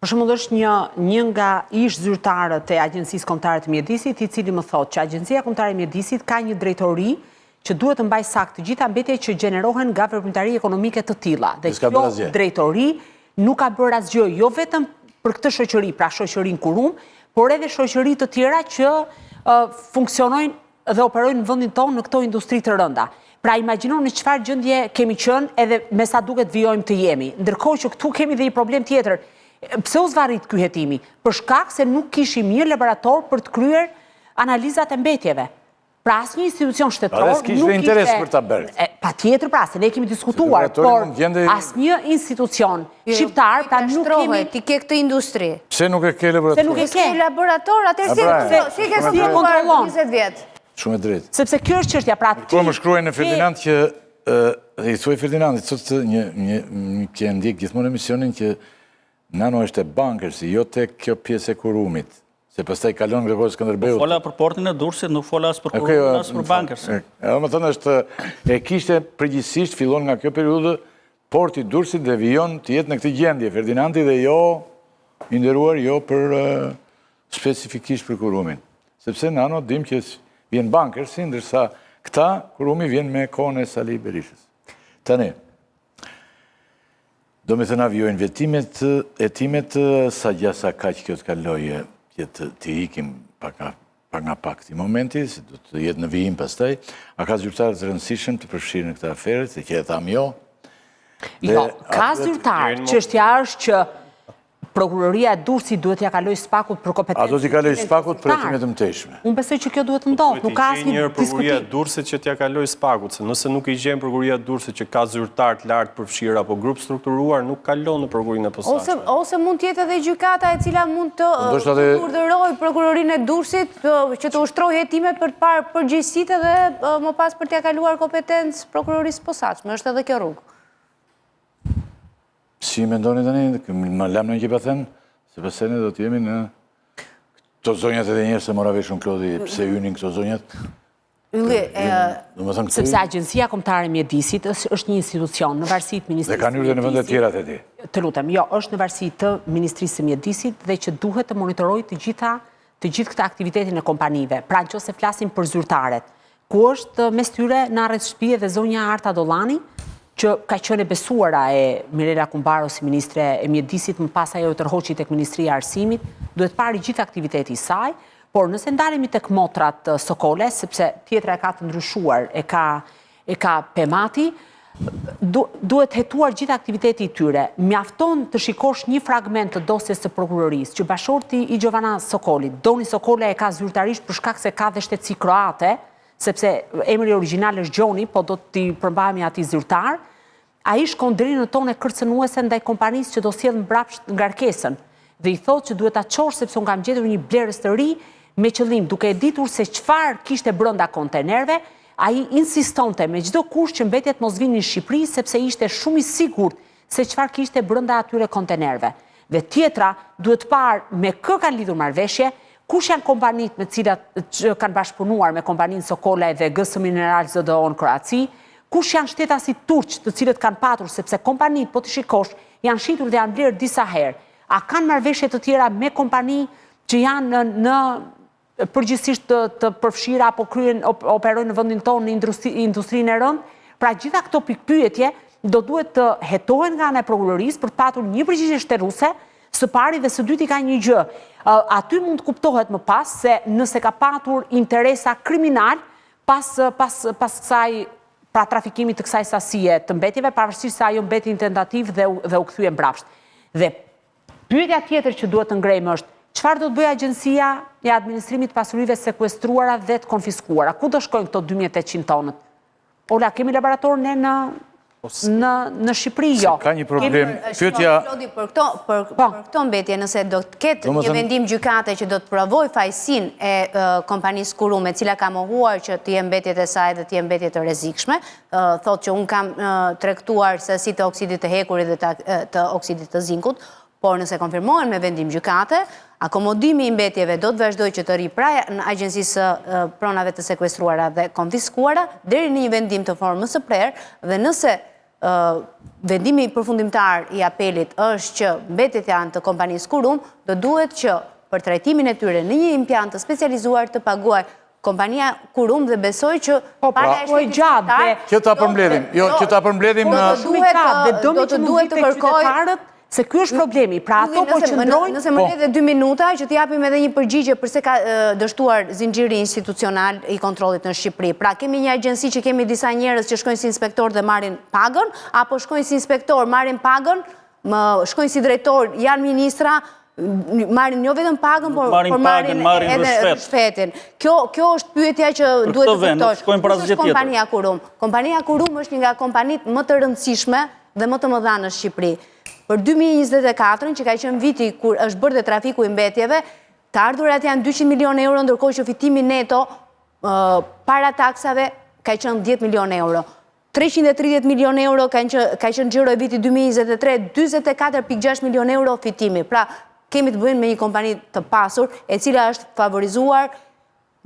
Speaker 3: Për shembull, është një nga ish zyrtarët e Agjencisë Kombëtare të Mjedisit, i cili më thotë që Agjencia Kombëtare e Mjedisit ka një drejtori që duhet të mbajë saktë të gjitha mbetjet që gjenerohen nga veprimtari ekonomike të tilla. Dhe kjo drejtori nuk ka bërë asgjë, jo vetëm për këtë shoqëri, pra shoqërinë Kurum, por edhe shoqëri të tjera që funksionojnë dhe operojnë në vendin tonë në këto industri të rënda. Pra imagjino në çfarë gjendje kemi qenë edhe me sa duket vijojmë të jemi. Ndërkohë që këtu kemi dhe një problem tjetër. Pse u zvarrit ky hetimi? Për shkak se nuk kishim një laborator për të kryer analizat e mbetjeve. Pra asnjë institucion shtetëror nuk
Speaker 1: kishte interes për ta bërë.
Speaker 3: Patjetër, pra se ne kemi diskutuar, por asnjë institucion shqiptar pra nuk kemi
Speaker 4: ti ke këtë industri.
Speaker 1: Pse nuk e ke laborator?
Speaker 3: Se nuk e ke
Speaker 4: laborator, atëherë si ke kontrolluar 20 vjet?
Speaker 1: Shumë e drejtë.
Speaker 3: Sepse kjo është çështja, pra ti.
Speaker 1: Po më shkruaj në Ferdinand që i thuaj Ferdinandit, thotë një që ndjek gjithmonë emisionin që Nano është e Bankers, jo tek kjo pjesë e Kurumit. Se pastaj kalon nga kohë Skënderbeut.
Speaker 2: Fola për portin e Durrësit, nuk fola as për Kurumin, as për Bankers.
Speaker 1: Edhe më thënë është e kishte përgjithsisht fillon nga kjo periudhë porti i Durrësit dhe vijon të jetë në këtë gjendje Ferdinandi dhe jo i nderuar jo për specifikisht për Kurumin. Sepse Nano dim që vjen Bankersi, ndërsa këta Kurumi vjen me kohën e Sali Berishës. Tani, do me thëna vjojnë etimet sa gjasa ka që kjo të kalojë që të ikim pak nga pak të momenti, se do të jetë në vijim pastaj, a ka zyrtarë të rëndësishëm të përfshirë në këta aferet, se që e tham jo?
Speaker 3: Jo, ka zyrtarë, çështja është që prokuroria e Durrësit duhet ja kaloj Spakut për kompetencë.
Speaker 1: A do t'i kaloj Spakut për hetimet e mëtejshme?
Speaker 3: Unë besoj që kjo duhet të ndodhë, nuk ka asnjë
Speaker 5: Njërë prokuroria e
Speaker 3: diskutim.
Speaker 5: Durrësit që t'ja kaloj Spakut, se nëse nuk i gjen prokuroria e Durrësit që ka zyrtar të lartë përfshirë apo grup strukturuar, nuk kalon në prokurinë e posaçme.
Speaker 4: Ose mund tjetë edhe gjykata e cila mund të urdhëroj prokurorinë e Durrësit që të ushtrojë hetimet për të parë përgjegjësitë dhe më pas për t'ia kaluar kompetencë prokurorisë posaçme. Është edhe kjo rrugë.
Speaker 1: Si mendoni tani, më lam në ekipa them, se pëse ne do t'jemi në këto zonjat edhe njerë se mora veshun Klodi, pse hynin këto zonjat?
Speaker 3: Sepse Agjencia Kombëtare e Mjedisit është një institucion në varësi të Ministrisë.
Speaker 1: Dhe kanë hyrë dhe në vende të tjera të ti.
Speaker 3: Të lutem, jo, është në varësi të Ministrisë së Mjedisit dhe që duhet të monitorojë të gjithë këta aktivitetin e kompanive. Pra nëse flasim për zyrtaret, ku është mes tyre në Arret Shtëpie dhe zonja Arta Dollani, që ka qenë e besuara e Mirela Kumbaro si ministre e Mjedisit, më pas ajo tërhoqi tek Ministria e Arsimit, duhet parë gjithë aktiviteti i saj, por nëse ndalemi tek motrat Sokole, sepse tjetra e ka të ndryshuar, e ka Pemati, duhet hetuar gjithë aktiviteti i tyre. Mjafton të shikosh një fragment të dosjes së prokurorisë, që bashorti i Gjovana Sokolit, Doni Sokola e ka zyrtarisht për shkak se ka dhe shtetësi kroate, sepse emri origjinal është Gjoni, po do t'i përmbahemi atij zyrtar, ai shkon deri në tonë kërcënuese ndaj kompanisë që do sjellë mbrapsht ngarkesën dhe i thotë që duhet ta çosh sepse unë kam gjetur një blerës të ri me qëllim duke e ditur se çfarë kishte brenda kontenerëve, ai insistonte me çdo kusht që mbetjet mos vinin në Shqipëri sepse ishte shumë i sigurt se çfarë kishte brenda atyre kontenerëve. Dhe tjetra duhet parë me kë kanë lidhur marrëveshje, kush janë kompanitë me cilat që kanë bashkëpunuar me kompaninë Sokola dhe GS Mineral ZDO në Kroaci, kush janë shtetasit turq të cilët kanë patur, sepse kompanitë, po të shikosh, janë shitur dhe janë blerë disa herë. A kanë marrëveshje të tjera me kompani që janë në përgjithsisht të përfshira apo operojnë në vendin tonë në industrinë e rëndë? Pra gjitha këto pikpyetje do duhet të hetohen nga ana e prokurorisë për të patur një përgjigje shtërruese. Së pari dhe së dyti ka një gjë. Aty mund të kuptohet më pas se nëse ka patur interesa kriminal pas kësaj, pra trafikimit të kësaj sasie të mbetjeve, pavarësisht se ajo mbeti në tentativë dhe u kthye mbrapsht. Dhe pyetja tjetër që duhet të ngrejmë është, çfarë do të bëjë Agjencia e Administrimit të Pasurive sekuestruara dhe të konfiskuara? Ku do shkojnë këto 2800 tonët? Ola, kemi laborator ne në Shqipëri, jo.
Speaker 1: Ka një problem, pyetja...
Speaker 4: Për këto mbetje, nëse do të ketë një vendim gjykate që do të provoj fajsin e kompanisë Kurum, e cila ka mohuar që t'je mbetjet e saj dhe t'je mbetjet të rrezikshme, thotë që unë kam tregtuar sasi të oksidit të hekurit dhe të oksidit të zinkut, por nëse konfirmohen me vendim gjykate, akomodimi i mbetjeve do të vazhdoj që të ri pra në Agjencisë pronave të sekuestruara dhe konfiskuara, deri në një vendim të formës së prerë, dhe nëse vendimi përfundimtar i apelit është që mbetjet janë të kompanisë Kurum, do duhet që për trajtimin e tyre në një impiant të specializuar të paguaj kompania Kurum dhe besoj që para e shtetësitar...
Speaker 1: Që ta përmbledhim, që ta përmbledhim...
Speaker 4: Do të duhet të kërkoj...
Speaker 3: Se kjo është problemi, pra ato po qëndrojnë...
Speaker 4: Nëse më le dhe 2 minuta, që t'japim edhe një përgjigje përse ka dështuar zinxhiri institucional i kontrollit në Shqipëri. Pra kemi një agjensi që kemi disa njerëz që shkojnë si inspektor dhe marrin pagën, apo shkojnë si inspektor, marrin pagën, shkojnë si drejtor, janë ministra, marrin jo vetëm pagën, por marrin edhe shfetin. Kjo është pyetja që duhet të kuptosh. Kush është kompania Kurum? Kompania Kurum është një nga kompanitë më të rëndësishme dhe më të mëdha në Shqipëri. Për 2024, që ka qenë viti kur është bërë dhe trafiku i mbetjeve, të ardhurat janë 200 milion euro, ndërkohë që fitimi neto para taksave ka qenë 10 milion euro. 330 milion euro ka qenë xhiro e viti 2023, 24.6 milion euro fitimi. Pra, kemi të bëjmë me një kompani të pasur, e cila është favorizuar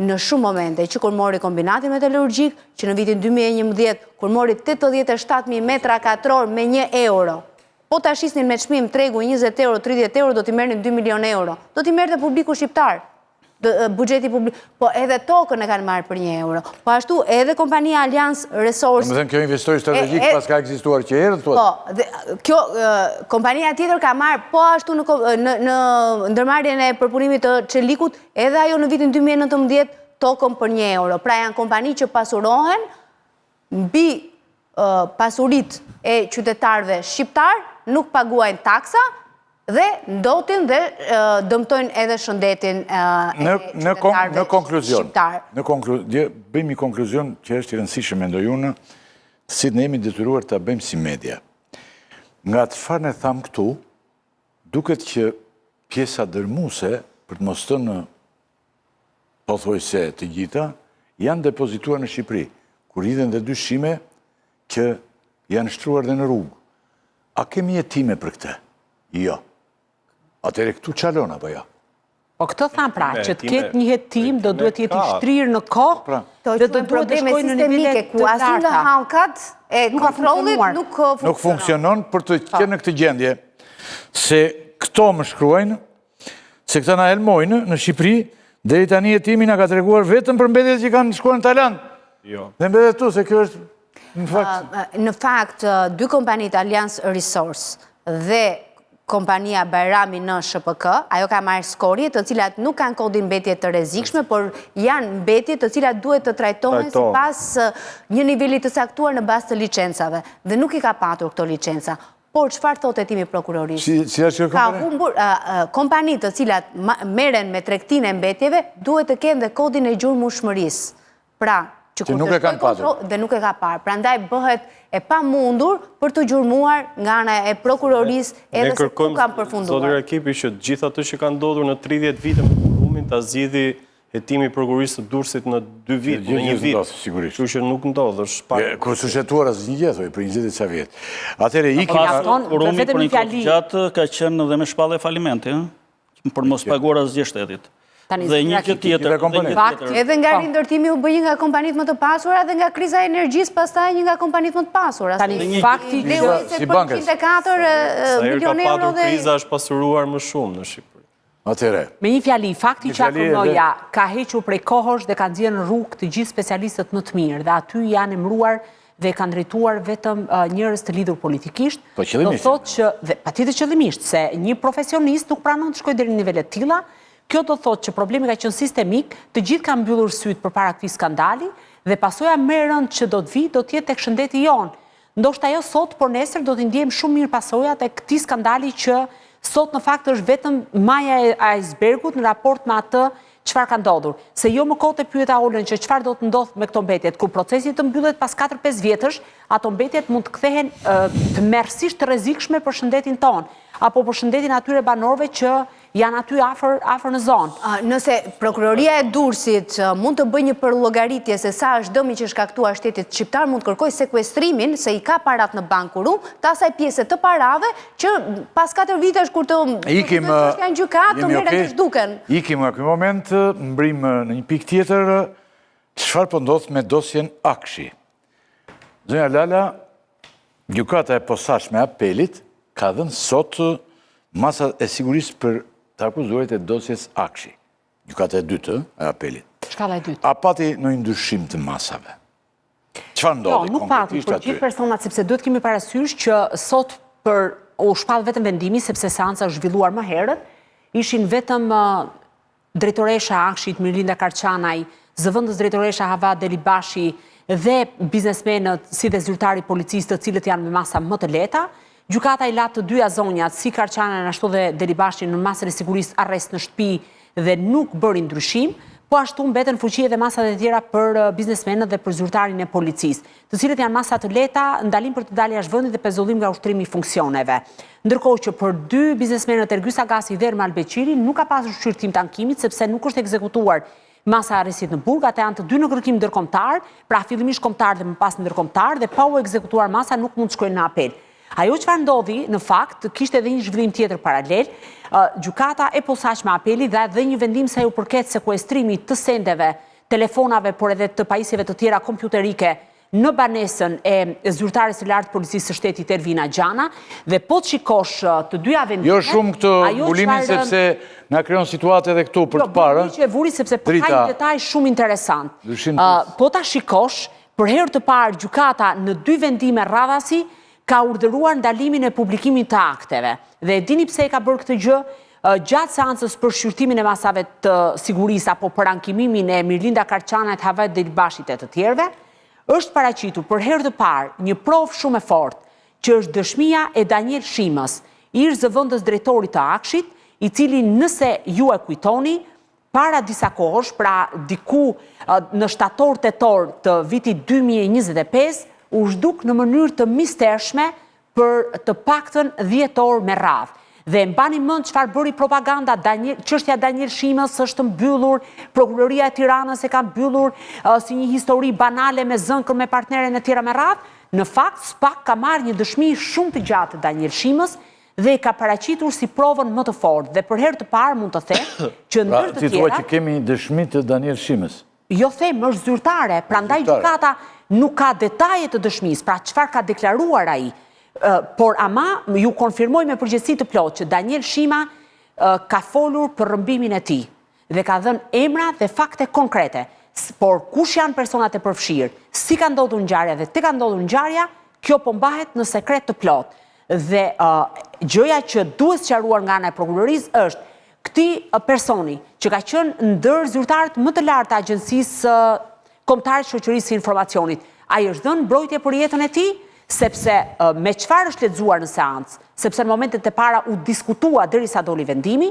Speaker 4: në shumë momente, që kur mori kombinatin metalurgjik, që në vitin 2011, kur mori 87.000 metra katror me 1 euro. Po të ashisnin me çmim tregu 20 euro, 30 euro, do t'i merrnin 2 milion euro. Do t'i merrte publiku shqiptar, buxheti publik. Po edhe tokën e kanë marrë për 1 euro. Po ashtu edhe kompania Allianz Resources...
Speaker 1: Më thënë kjo investori strategjik pas ka ekzistuar që herë,
Speaker 4: po, kjo kompania tjetër ka marrë po ashtu në ndërmarrjen e përpunimit të Çelikut, edhe ajo në vitin 2019 tokën për 1 euro. Pra janë kompani që pasurohen mbi pasurit e qytetarëve shqiptar, nuk paguajnë taksa dhe ndotin dhe dëmtojnë edhe shëndetin
Speaker 1: Në konkluzion,
Speaker 4: shqiptar.
Speaker 1: bëjmë një konkluzion që është i rëndësishëm, mendoj unë, si ne jemi detyruar të bëjmë si media. Nga të farë ne thamë këtu, duket që pjesa dërmuese, për të mos thënë pothuajse të gjitha, janë depozituar në Shqipëri, kur hidhen dhe dyshime që janë shtruar dhe në rrugë. A kemi jetime për këtë? Jo. Atëre këtu qalon apo jo?
Speaker 3: Po këtë thamë pra, që të ketë një jetim do duhet jetë i shtrirë në kohë dhe do duhet të shkojnë në nivele
Speaker 4: ku asnjë nga hallkat e kontrollit
Speaker 1: nuk funksionon për të qenë në këtë gjendje. Se këto më shkruajnë, se këta na helmojnë në Shqipëri, deri tani jetimi na ka treguar vetëm për mbetjet që kanë shkuar në Tajland.
Speaker 5: Jo.
Speaker 1: Dhe mbetet tu, se kjo është
Speaker 4: në fakt, dy kompanitë Alliance Resource dhe kompania Bajrami në SHPK, ajo ka marrë skorje të cilat nuk kanë kodin mbetje të rrezikshme, por janë mbetje të cilat duhet të trajtohen sipas një niveli të saktuar në bazë të licencave. Dhe nuk i ka patur këto licenca. Por çfarë thotë hetimi prokurorisë? Ka humbur kompanitë të cilat merren me tregtinë e mbetjeve duhet të kenë dhe kodin e gjurmëshmërisë. Pra,
Speaker 1: që nuk e kanë patur.
Speaker 4: Dhe nuk e ka parë. Prandaj bëhet e pamundur për të gjurmuar nga ana e prokurorisë edhe se ku kanë përfunduar.
Speaker 5: Zotëri Rakipi, që gjithë ato që kanë ndodhur në 30 vite me kurumin ta zgjidhi hetimi prokurorisë të Durrësit në 2 vite, në 1 vit. Kështu që nuk ndodh, është pak.
Speaker 1: Kur sushetuar asnjë gjë, thoj, për 20 ca vjet. Atëherë ikim
Speaker 2: kurumi për një kohë gjatë ka qenë dhe me shpallje falimenti, për mos paguar asgjë shtetit. Dhe një që tjetër.
Speaker 4: Edhe nga rindërtimi u bë një nga kompanitë më të pasura dhe nga kriza e energjisë pastaj një nga kompanitë më të pasura.
Speaker 3: Tani fakti
Speaker 1: si bankës.
Speaker 4: 54 milion euro
Speaker 5: dhe kriza është pasuruar më shumë në Shqipëri.
Speaker 1: Atëherë.
Speaker 3: Me një fjali, fakti që Akonoja ka hequr prej kohësh dhe ka nxjerrë në rrugë të gjithë specialistët më të mirë dhe aty janë emëruar dhe kanë drejtuar vetëm njerëz të lidhur politikisht.
Speaker 1: Po qëllimisht.
Speaker 3: Do thotë që patjetër qëllimisht se një profesionist nuk pranon të shkojë deri në nivele të tilla. Kjo do thotë që problemi ka qenë sistemik, të gjithë kanë mbyllur syt përpara këtij skandali dhe pasoja më e rëndë që do të vi do të jetë tek shëndeti jon. Ndoshta ajo sot, por nesër do të ndjejmë shumë mirë pasojat e këtij skandali që sot në fakt është vetëm maja e icebergut në raport me atë çfarë ka ndodhur. Se jo më kote pyeta Olën që çfarë do të ndodhë me këto mbetjet, kur procesi të mbyllet pas 4-5 vjetësh, ato mbetjet mund të kthehen të merrsisht të rrezikshme për shëndetin ton, apo për shëndetin atyre banorëve që janë aty afër në zonë.
Speaker 4: Nëse prokuroria e Durrësit mund të bëjë një përllogaritje se sa është dëmi që shkaktuar shtetit shqiptar, mund të kërkojë sekuestrimin se i ka parat në bankurum, të asaj pjese të parave që pas 4 vitesh kur të janë gjykat të merren të zhduken.
Speaker 1: Ikim në ky moment, mbrim në një pikë tjetër, çfarë po ndodh me dosjen Akshi. Zonja Lala, gjykata e posaçme e apelit ka dhënë sot masa e sigurisë për të akuzuarit e dosjes Akshi. Gjykata e dytë e apelit.
Speaker 3: Shkalla e dytë.
Speaker 1: A pati në ndryshim të masave? Çfarë ndodhi
Speaker 3: nuk pati për gjithë personat, sepse duhet kemi parasysh që sot për u shpall vetëm vendimi, sepse seanca është zhvilluar më herët, ishin vetëm drejtoresha Akshit Mirlinda Karçanaj, zëvendës drejtoresha Hava Delibashi dhe biznesmenët si dhe zyrtari policisë të cilët janë me masa më të lehta. Gjykata i la të dyja zonjat, si Karçanaj ashtu dhe Delibashi në masën e sigurisë arrest në shtëpi dhe nuk bëri ndryshim, po ashtu mbeten fuqi edhe masat e tjera për biznesmenët dhe për zyrtarin e policisë, të cilët janë masa të lehta, ndalim për të dalë jashtë vendit dhe pezullim nga ushtrimi i funksioneve. Ndërkohë që për 2 biznesmenët Ergyes Agasi dhe Ermal Beqiri nuk ka pasur shqyrtim të ankimit sepse nuk është ekzekutuar masa arrestit në burg, ata janë të dy në kërkim ndërkombëtar, pra fillimisht kombëtar dhe më pas ndërkombëtar dhe pa u ekzekutuar masa nuk mund të shkojnë në apel. Ajo çfarë ndodhi, në fakt, kishte edhe një zhvillim tjetër paralel, gjykata e posaçme apeli dha edhe një vendim sa ju përket sekuestrimit të sendeve, telefonave, por edhe të pajisjeve të tjera kompjuterike në banesën e zyrtares së lartë policisë së shtetit Ervina Gjana, dhe po të shikosh të dyja vendime.
Speaker 1: Jo shumë këtë mbulimin sepse na krijon situatë edhe këtu për të parë.
Speaker 3: Jo, që e vuri sepse ka një detaj shumë interesant. Po ta shikosh, për herë të parë gjykata në 2 vendime radhasi ka urdhëruar ndalimin e publikimit të akteve. Dhe e dini pse e ka bërë këtë gjë? Gjatë seancës për shqyrtimin e masave të sigurisë apo për ankimimin e Mirlinda Karçanajt, Havat Delibashit e të tjerëve, është paraqitur për herë të parë një provë shumë e fortë, që është dëshmia e Daniel Shimës, ish zëvendës drejtori të Akshit, i cili nëse ju e kujtoni, para disa kohësh, pra diku në shtator-tetor të vitit 2025, u zhduk në mënyrë të mistershme për të paktën 10 orë me radhë. Dhe mbani mend çfarë bëri propaganda, çështja Daniel Shimës është mbyllur, prokuroria e Tiranës e ka mbyllur si një histori banale me zënkër me partneren e tjera me radhë. Në fakt, SPAK ka marrë një dëshmi shumë të gjatë të Daniel Shimës dhe i ka paraqitur si provën më të fortë. Dhe për herë të parë mund të them që ndër të
Speaker 1: Ti thua
Speaker 3: tjera,
Speaker 1: që kemi një dëshmi të Daniel Shimës.
Speaker 3: jo them, është zyrtare, prandaj gjykata nuk ka detaje të dëshmisë, pra çfarë ka deklaruar ai. Por ama ju konfirmoj me përgjegjësi të plotë që Daniel Shima ka folur për rrëmbimin e tij dhe ka dhënë emra dhe fakte konkrete. Por kush janë personat e përfshirë, si ka ndodhur ngjarja dhe te ka ndodhur ngjarja, kjo po mbahet në sekret të plotë. Dhe gjëja që duhet sqaruar nga ana e prokurorisë është këtij personi që ka qenë ndër zyrtarët më të lartë të Agjencisë Kombëtare të Shoqërisë së Informacionit. Ai është dhënë mbrojtje për jetën e tij, sepse me çfarë është lexuar në seancë, sepse në momentet e para u diskutua derisa doli vendimi,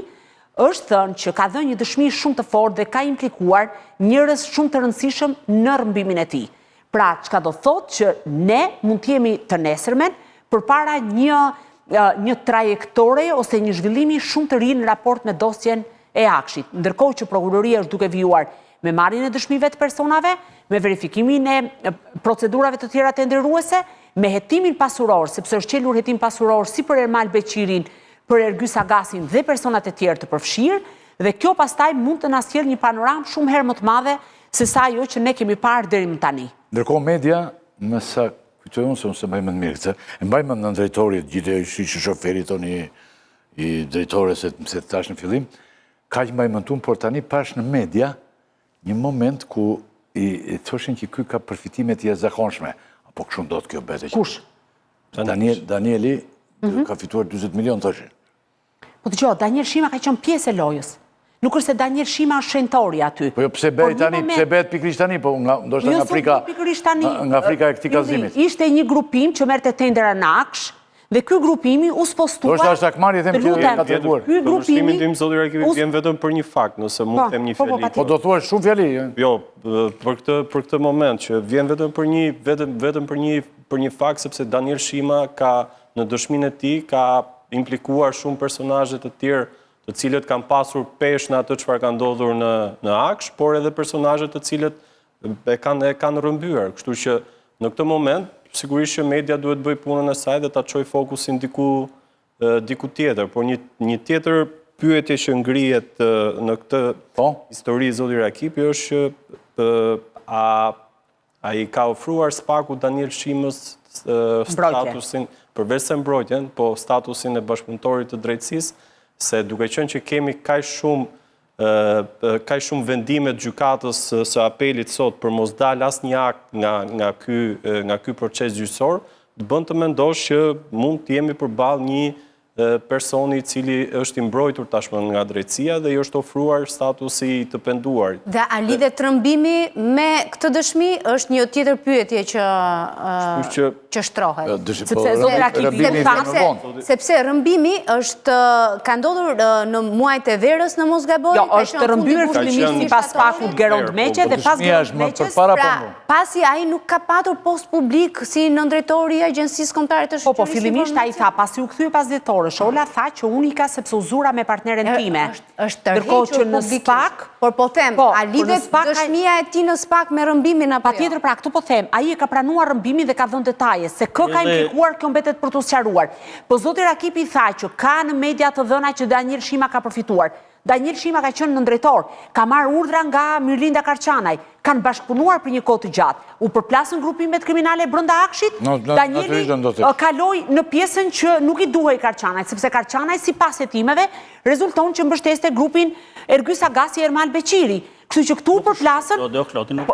Speaker 3: është thënë që ka dhënë një dëshmi shumë të fortë dhe ka implikuar njerëz shumë të rëndësishëm në rrëmbimin e tij. Pra, çka do thotë që ne mund të jemi të nesërmen përpara një trajektore ose një zhvillimi shumë të ri në raport me dosjen e Akshit. Ndërkohë që prokuroria është duke vijuar me marrjen e dëshmive të personave, me verifikimin e procedurave të tjera tenderuese, me hetimin pasuror, sepse është qelur hetim pasuror si për Ermal Beqirin, për Ergys Agasin dhe personat e tjerë të përfshirë, dhe kjo pastaj mund të na sjellë një panoramë shumë herë më të madhe se sa ajo që ne kemi parë deri më tani.
Speaker 1: Ndërkohë media, më sa kujtoj unë se unë se mbaj mend mirë këtë, e mbaj mend në drejtorit, gjithë që shoferit tonë i drejtore se të tash në fillim, ka që mbaj mend unë, por tani pash në media një moment ku i thoshin që ky ka përfitime të jashtëzakonshme. Apo kështu ndodh kjo bete.
Speaker 3: Kush?
Speaker 1: Danieli ka fituar 40 milion, thoshin.
Speaker 3: Po dëgjoj, Daniel Shima ka qenë pjesë e lojës. Nuk është se Daniel Shima është shentori aty.
Speaker 1: Po jo, pse bëhet pikërisht tani, po ndoshta nga Afrika e këtij kallëzimit.
Speaker 3: Ishte një grupim që merrte tendera në Aksh, dhe ky grupimi u spostua.
Speaker 1: Ndoshta është akmarrje them që ka treguar.
Speaker 3: Ky grupimi
Speaker 5: tim zoti Rakivi vjen vetëm për një fakt, nëse mund të them një fjali.
Speaker 1: Po do thuash shumë fjali.
Speaker 5: Jo, për këtë moment që vjen vetëm për një fakt, sepse Daniel Shima ka në dëshminë e tij ka implikuar shumë personazhe të tjerë, të cilët kanë pasur peshë në atë çfarë ka ndodhur në Aksh, por edhe personazhe të cilët e kanë rrëmbyer. Kështu që në këtë moment sigurisht që media duhet bëj punën e saj dhe ta çojë fokusin diku tjetër, por një tjetër pyetje që ngrihet në këtë histori zoti Rakipi është që a i ka ofruar SPAK-u Daniel Shimës statusin, përveç se mbrojtjen, po statusin e bashkëpunëtorit të drejtësisë, se duke qenë që kemi kaq shumë vendime të gjykatës së apelit sot për mos dalë asnjë akt nga ky proces gjyqësor, të bën të mendosh që mund të jemi përballë një personi i cili është i mbrojtur tashmë nga drejtësia dhe i është ofruar statusi të penduar. Dhe
Speaker 4: a lidhet rrëmbimi me këtë dëshmi është një tjetër pyetje që shtrohet. Sepse rrëmbimi është ka ndodhur në muajt e verës në mos gaboj.
Speaker 3: Jo, është rrëmbyer fillimisht sipas SPAK-ut Gerond Meqe dhe pas Gerond Meqes,
Speaker 4: pasi ai nuk ka patur post publik si nëndrejtori i Agjencisë Kombëtare të Shoqërisë.
Speaker 3: Po fillimisht ai tha, pasi u kthye pas dhjetor Shola tha që unika sepse u zura me partneren time.
Speaker 4: Ndërkohë që në SPAK, por po them, a lidhet dëshmia e tij në SPAK me rrëmbimin apo jo?
Speaker 3: Patjetër, pra këtu po them, ai e ka pranuar rrëmbimin dhe ka dhënë detaje se kë ka implikuar, kjo mbetet për të sqaruar. Po zoti Rakipi tha që ka në media të dhëna që Daniel Shima ka përfituar. Daniel Shima ka qenë nëndrejtor, ka marrë urdhra nga Mirlinda Karçanaj, kanë bashkëpunuar për një kohë të gjatë. U përplasën grupimet kriminale brenda Akshit. Danieli kaloi në pjesën që nuk i duhej Karçanaj, sepse Karçanaj sipas hetimeve rezulton që mbështeste grupin Ergys Agasi Ermal Beqiri. Kështu që këtu përplasën.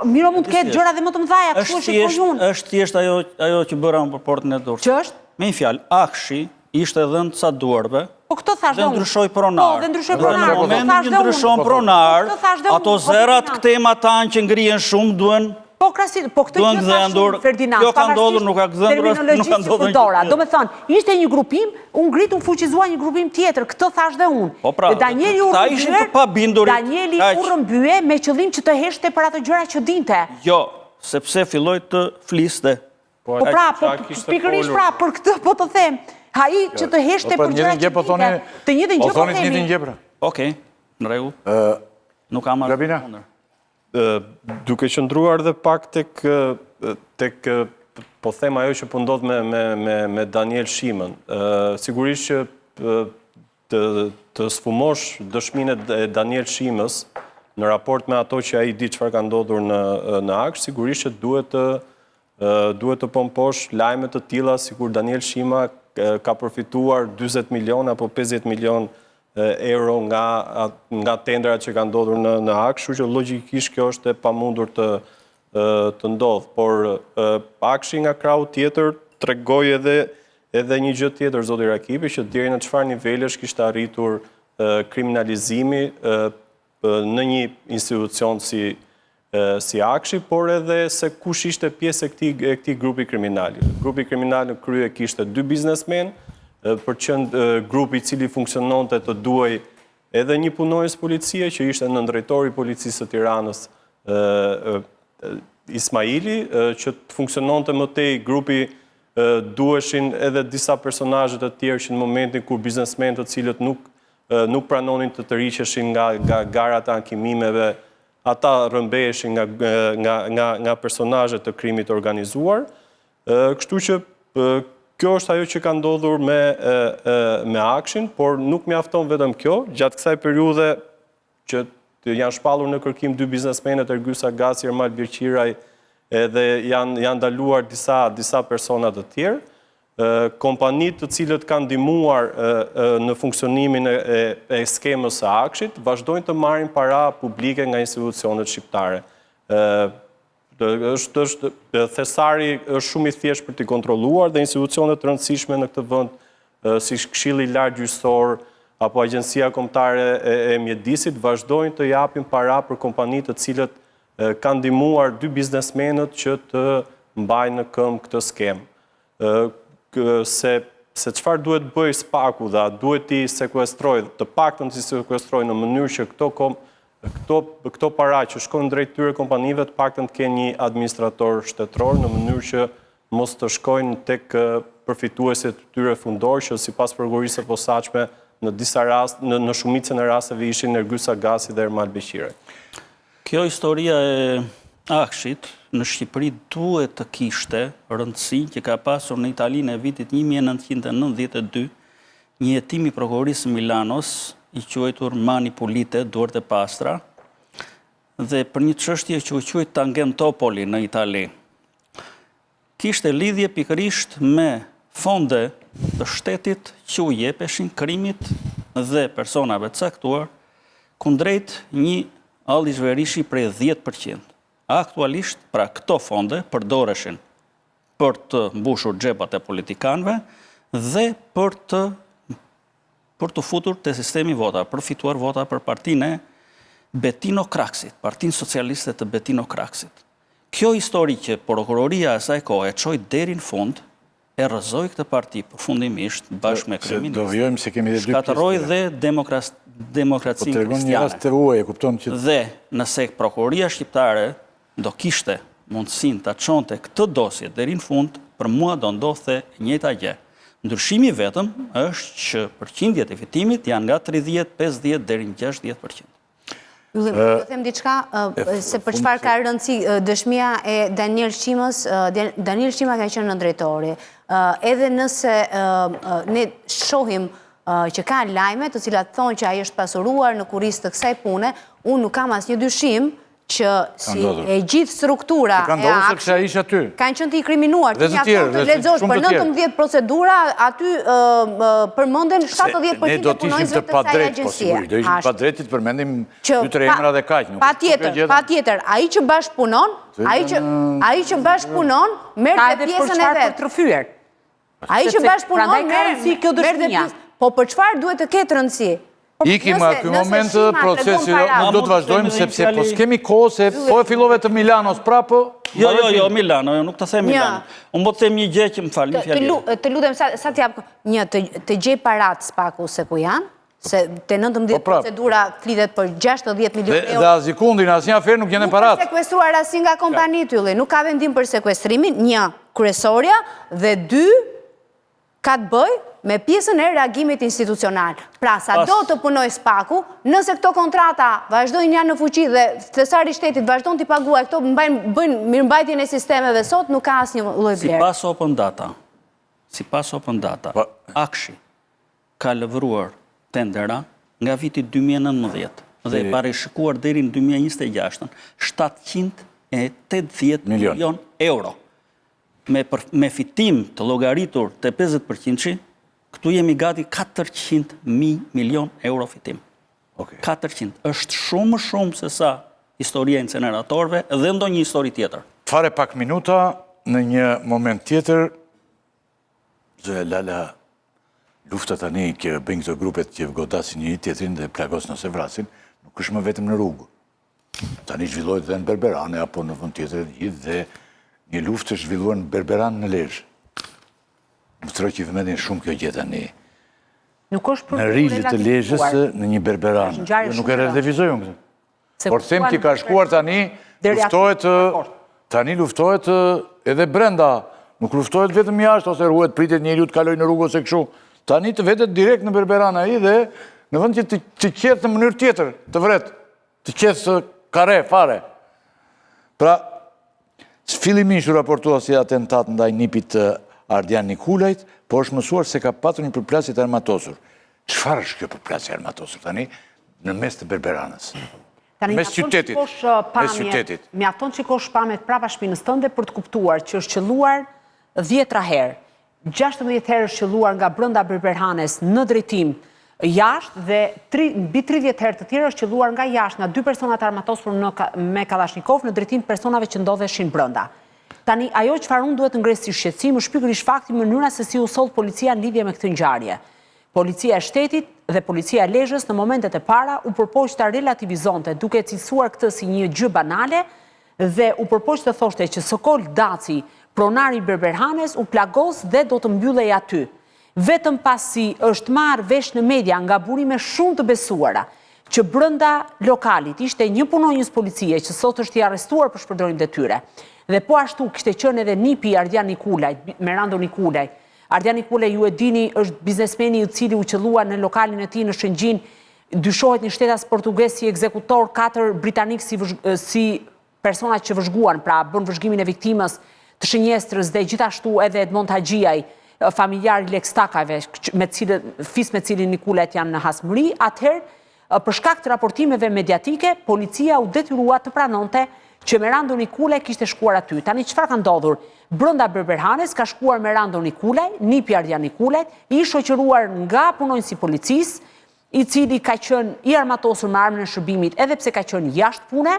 Speaker 3: Miro mund të ketë gjëra dhe më të mëdha, kështu është shikoj unë.
Speaker 2: Është thjesht ajo që bëra në raportin e Durrësit.
Speaker 3: Që është?
Speaker 2: Me një fjalë, Akshi ishte dhënë ca duarve.
Speaker 3: Po këto thash dhe unë.
Speaker 2: Dhe ndryshoj pronar.
Speaker 3: Po, dhe ndryshoj pronar.
Speaker 2: Në momentin që ndryshon pronar, ato zerat këtema tanë që ngrihen shumë duen
Speaker 3: Po këtë
Speaker 2: Duan
Speaker 3: gjë
Speaker 2: gdhendur,
Speaker 3: tashun, Ferdinand,
Speaker 2: jo ka ndodhur, nuk ka gdhendur, nuk ka
Speaker 3: terminologjisë që
Speaker 2: ndodhur
Speaker 3: përdora.
Speaker 2: gjë.
Speaker 3: Do me thonë, ishte një grupim, unë ngritu fuqizua një grupim tjetër, këtë thash dhe unë.
Speaker 2: Po pra,
Speaker 3: Dhe Danieli u
Speaker 2: këta ishin të pabindurit,
Speaker 3: Danieli
Speaker 2: kaq.
Speaker 3: u rrëmbye me qëllim që të heshte për ato gjëra që dinte.
Speaker 2: Jo, sepse filloj të fliste.
Speaker 3: Po pra, pikërisht pra, për këtë po të them. Ai që të heshte për gjëra që dinte. Të njëjtën gjë po themi.
Speaker 2: Okej, në rregull. Nuk kam
Speaker 1: Gabina?
Speaker 5: Duke qëndruar dhe pak tek po them ajo që po ndodh me Daniel Shimën. Sigurisht që të sfumosh dëshminë e Daniel Shimës në raport me ato që ai di çfarë ka ndodhur në Aksh, sigurisht që duhet të pomposh lajme të tilla sikur Daniel Shima ka përfituar 40 milion apo 50 milion euro nga tendrat që ka ndodhur në Aksh, kështu që logjikisht kjo është e pamundur të ndodh, por Akshi nga krahu tjetër tregoi edhe një gjë tjetër zoti Rakipi, që deri në çfarë nivelesh kishte arritur kriminalizimi në një institucion si Akshi, por edhe se kush ishte pjesë e këtij grupi kriminal. Grupi kriminal në krye kishte 2 biznesmen, për qenë grupi i cili funksiononte të duaj edhe një punonjës policie që ishte nëndrejtori i policisë së Tiranës, Ismaili, që të funksiononte më tej grupi duheshin edhe disa personazhe të tjerë që në momentin kur biznesmenët të cilët nuk pranonin të tërhiqeshin nga garat e ankimimeve, ata rrëmbeheshin nga personazhet të krimit organizuar. Kështu që kjo është ajo që ka ndodhur me Akshin, por nuk mjafton vetëm kjo. Gjatë kësaj periudhe që janë shpallur në kërkim 2 biznesmenët, Ergyes Agaci, Ermal Birqiraj, edhe janë ndaluar disa persona të tjerë. Kompanitë të cilët kanë ndihmuar në funksionimin e skemës së Akshit vazhdojnë të marrin para publike nga institucionet shqiptare. Thesari është shumë i thjeshtë për t'i kontrolluar dhe institucionet të rëndësishme në këtë vend, si Këshilli i Lartë Gjyqësor apo Agjencia Kombëtare e Mjedisit, vazhdojnë të japin para për kompanitë të cilët kanë ndihmuar 2 biznesmenët që të mbajnë në këmbë këtë skemë. Se çfarë duhet bëj SPAK-u dhe duhet t'i sekuestrojë, të paktën t'i sekuestrojë në mënyrë që këto para që shkojnë drejt tyre kompanive të paktën të kenë një administrator shtetëror në mënyrë që mos të shkojnë tek përfituesit të tyre fundor që sipas prokurisë së posaçme në disa raste, në shumicën e rasteve ishin Ergyes Agaci dhe Ermal Birqiraj.
Speaker 2: Kjo historia e Akshit në Shqipëri duhet të kishte rëndësi që ka pasur në Italinë e vitit 1992 një hetim i prokurisë Milanos i quajtur Mani Pulite, duart e pastra, dhe për një çështje që u quajt Tangentopoli në Itali. Kishte lidhje pikërisht me fonde të shtetit që u jepeshin krimit dhe personave të caktuar kundrejt një Allish Verishi prej 10%. Aktualisht, pra këto fonde përdoreshin për të mbushur xhepat e politikanëve dhe për të futur te sistemi vota, për fituar vota për partinë e Bettino Craxit, Partinë Socialiste të Bettino Craxit. Kjo histori që prokuroria e asaj kohe e çoi deri në fund, e rrëzoi këtë parti përfundimisht bashkë me kryeministin.
Speaker 1: Do vjojmë se kemi edhe 2 pjesë.
Speaker 2: Shkatërroi dhe demokracinë
Speaker 1: kristiane. Po tregon një rast të ruaj, e kupton që
Speaker 2: dhe nëse prokuroria shqiptare do kishte mundësinë ta çonte këtë dosje deri në fund, për mua do ndodhte e njëjta gjë. Ndryshimi vetëm është që përqindjet e fitimit janë nga 30, 50 deri në 60%.
Speaker 4: Do them diçka, se për çfarë ka rëndësi dëshmia e Daniel Shimës. Daniel Shima ka qenë nëndrejtori. Edhe nëse ne shohim që ka lajme të cilat thonë që ai është pasuruar në kurisë të kësaj pune, unë nuk kam asnjë dyshim që si e gjithë struktura e Akshit kanë qenë të inkriminuar, të mjafton të lexosh për 19 procedura, aty përmenden 70% e punonjësve të kësaj agjencie.
Speaker 1: Do ishim pa drejtit përmendim 2-3 emra dhe kaq.
Speaker 4: Patjetër, ai që bashkëpunon, ai që bashkëpunon merr pjesën e vet. Ai që bashkëpunon merr kjo dëshmia. Po për çfarë duhet të ketë rëndësi?
Speaker 1: Ikim nga ky moment procesi, nuk do të vazhdojmë sepse po s'kemi kohë se po e fillove të Milanos prapë.
Speaker 2: Jo, Milano, nuk të them Milano. Unë po të them një gjë që më falni fjalë.
Speaker 4: Të lutem sa t'jap një të gjej parat spaku se ku janë, se te 19 procedura flitet për 60 milionë euro.
Speaker 1: Dhe azikundin, asnjë aferë nuk janë parat.
Speaker 4: Nuk ka sekuestruar asnjë nga kompanitë ylli, nuk ka vendim për sekuestrimin, një kryesorja dhe dy ka të bëj me pjesën e reagimit institucional. Pra, sa do të punoj spaku, nëse këto kontrata vazhdojnë janë në fuqi dhe thesari shtetit vazhdojnë t'i paguaj, këto bëjnë mirëmbajtjen e sistemeve sot, nuk ka asnjë lloj vlerë.
Speaker 2: Sipas Open Data, Akshi ka lëvëruar tendera nga viti 2019 dhe parashikuar deri në 2026 780 milion euro. Me fitim të llogaritur të 50%, këtu jemi gati 400.000 milion euro fitim. 400. Është shumë se sa historia e inceneratorëve dhe ndonjë histori tjetër.
Speaker 1: Fare pak minuta, në një moment tjetër, Zoja Lala, lufta tani që bëjnë këto grupet që godasin një tjetrin dhe plagos nëse vrasin, nuk është më vetëm në rrugë. Tani zhvillohet dhe në Berberane, apo në vend tjetër dhe një luftë është zhvilluar në Berberan në Lezhë. Më thëroj që i vëmendin shumë kjo gjë tani. Në rilë të Lezhës në një Berberan. Nuk e relevizoj unë këtë. Por them që ka shkuar tani, luftohet edhe brenda. Nuk luftohet vetëm jashtë, ose ruhet pritet njeriu të kaloj në rrugë ose kështu. Tani të vetet direkt në Berberan ai dhe në vend që të qetë në mënyrë tjetër, të vret, të qetë kare, fare. Pra, fillimisht u raportua si atentat ndaj nipit të Ardian Nikulajt, po është mësuar se ka patur një përplasje të armatosur. Çfarë është kjo përplasje armatosur tani në mes të Berberanës? Mes qytetit.
Speaker 3: Mjafton që kosh pamet prapa shpinës tënde për të kuptuar që është qelluar 10 herë. 16 herë është qelluar nga brenda Berberhanes në drejtim jashtë dhe mbi 30 herë të tjera është qelluar nga jashtë nga dy persona të armatosur me Kalashnikov në drejtim të personave që ndodheshin brenda. Tani, ajo çfarë unë duhet të ngres si shqetësim është pikërisht fakti mënyra se si u soll policia në lidhje me këtë ngjarje. Policia e shtetit dhe policia e Lezhës në momentet e para u përpoq ta relativizonte duke cilësuar këtë si një gjë banale dhe u përpoq të thoshte që Sokol Daci, pronari Berberhanes, u plagos dhe do të mbyllej aty. Vetëm pasi është marrë vesh në media nga burime shumë të besuara që brenda lokalit ishte një punonjës policie që sot është i arrestuar për shpërdorim detyre. Dhe po ashtu kishte qenë edhe nipi Ardian Nikulaj, Merando Nikulaj. Ardian Nikulaj, ju e dini, është biznesmeni i cili u qellua në lokalin e tij në Shëngjin, dyshohet një shtetas portugez si ekzekutor, 4 britanik si persona që vëzhguan, pra bën vëzhgimin e viktimës të shënjestrës dhe gjithashtu edhe Edmond Haxhiaj, familjar i Lekstakave, fis me cilin Nikulajt janë në hasmëri. Atëherë, për shkak të raportimeve mediatike, policia u detyrua të pranonte që Merando Nikulaj kishte shkuar aty. Tani çfarë ka ndodhur? Brenda Berberhanes ka shkuar Merando Nikulaj, nipi Ardian Nikulajt, i shoqëruar nga punonjësi i policisë, i cili ka qenë i armatosur me armën e shërbimit edhe pse ka qenë jashtë pune.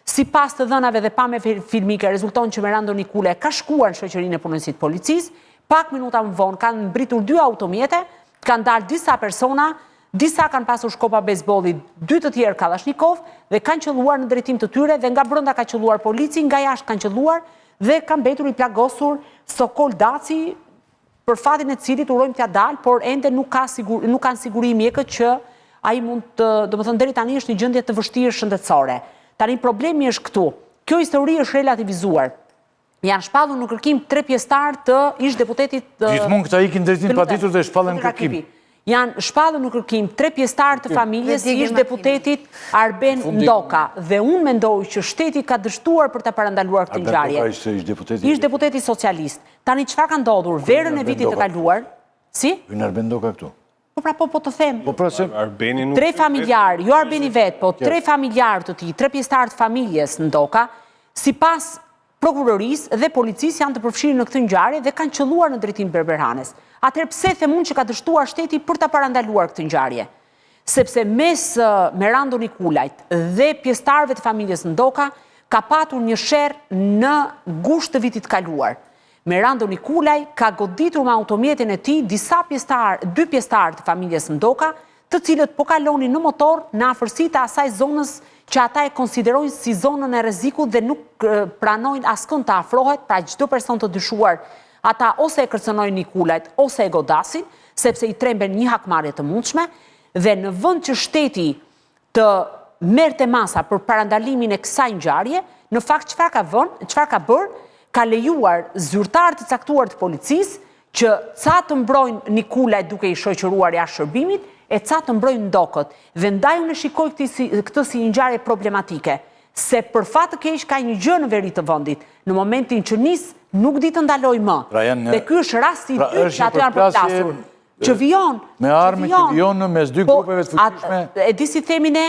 Speaker 3: Sipas të dhënave dhe pamjeve filmike, rezulton që Merando Nikulaj ka shkuar në shoqërinë e punonjësit të policisë. Pak minuta më vonë kanë mbritur 2 automjete, kanë dalë disa persona, disa kanë pasur shkopa bejsbolli, 2 të tjerë Kalashnikov dhe kanë qelluar në drejtim të tyre dhe nga brenda ka qelluar polici, nga jashtë kanë qelluar dhe kanë mbetur i plagosur Sokol Daci, për fatin e cilit urojmë t'ia dalë, por ende nuk kanë siguri mjekët që ai mund të, domethënë deri tani është një gjendje të vështirë shëndetësore. Tani problemi është këtu. Kjo histori është relativizuar. Janë shpallur në kërkim 3 pjesëtar të ish deputetit.
Speaker 1: Gjithmonë këta ikin drejtim paditur dhe shpallen në kërkim.
Speaker 3: Janë shpallur në kërkim 3 pjesëtar të familjes ish deputetit Arben Ndoka dhe unë mendoj që shteti ka dështuar për ta parandaluar këtë ngjarje.
Speaker 1: Arben Ndoka ishte deputeti.
Speaker 3: Ish deputeti socialist. Tani çfarë ka ndodhur? Verën e vitit të kaluar, si?
Speaker 1: Hyn Arben Ndoka këtu.
Speaker 3: Po të them.
Speaker 1: Po pra se
Speaker 5: Arbeni nuk
Speaker 3: 3 familjar, jo Arbeni vet, po 3 familjar të tij, 3 pjesëtar të familjes Ndoka, sipas prokurorisë dhe policisë janë të përfshirë në këtë ngjarje dhe kanë qelluar në drejtim Berberhanes. Atëherë pse themun që ka dështuar shteti për ta parandaluar këtë ngjarje? Sepse mes Merando Nikulajt dhe pjesëtarëve të familjes Ndoka ka patur një sherr në gusht të vitit kaluar. Merando Nikulaj ka goditur me automjetin e tij 2 pjesëtarë të familjes Ndoka, të cilët po kalonin në motor në afërsi të asaj zonës që ata e konsiderojnë si zonën e rrezikut dhe nuk pranojnë askënd të afrohet, pra çdo person të dyshuar, ata ose e kërcënojnë Nikulajt ose e godasin, sepse i tremben një hakmarrje të mundshme, dhe në vend që shteti të merrte masa për parandalimin e kësaj ngjarje, në fakt çfarë ka bërë, ka lejuar zyrtarë të caktuar të policisë që ca të mbrojnë Nikulajt duke i shoqëruar jashtë shërbimit, e ca të mbrojnë ndokët. Dhe ndaj unë shikoj këtë si një ngjarje problematike, se për fat të keq ka një gjë në veri të vendit. Në momentin që nis nuk di të ndaloj më. Dhe ky është rasti i dytë që ato janë përplasur. Që vijon.
Speaker 1: Me armë që vijon në mes dy grupeve të fuqishme.
Speaker 3: E di si themi ne,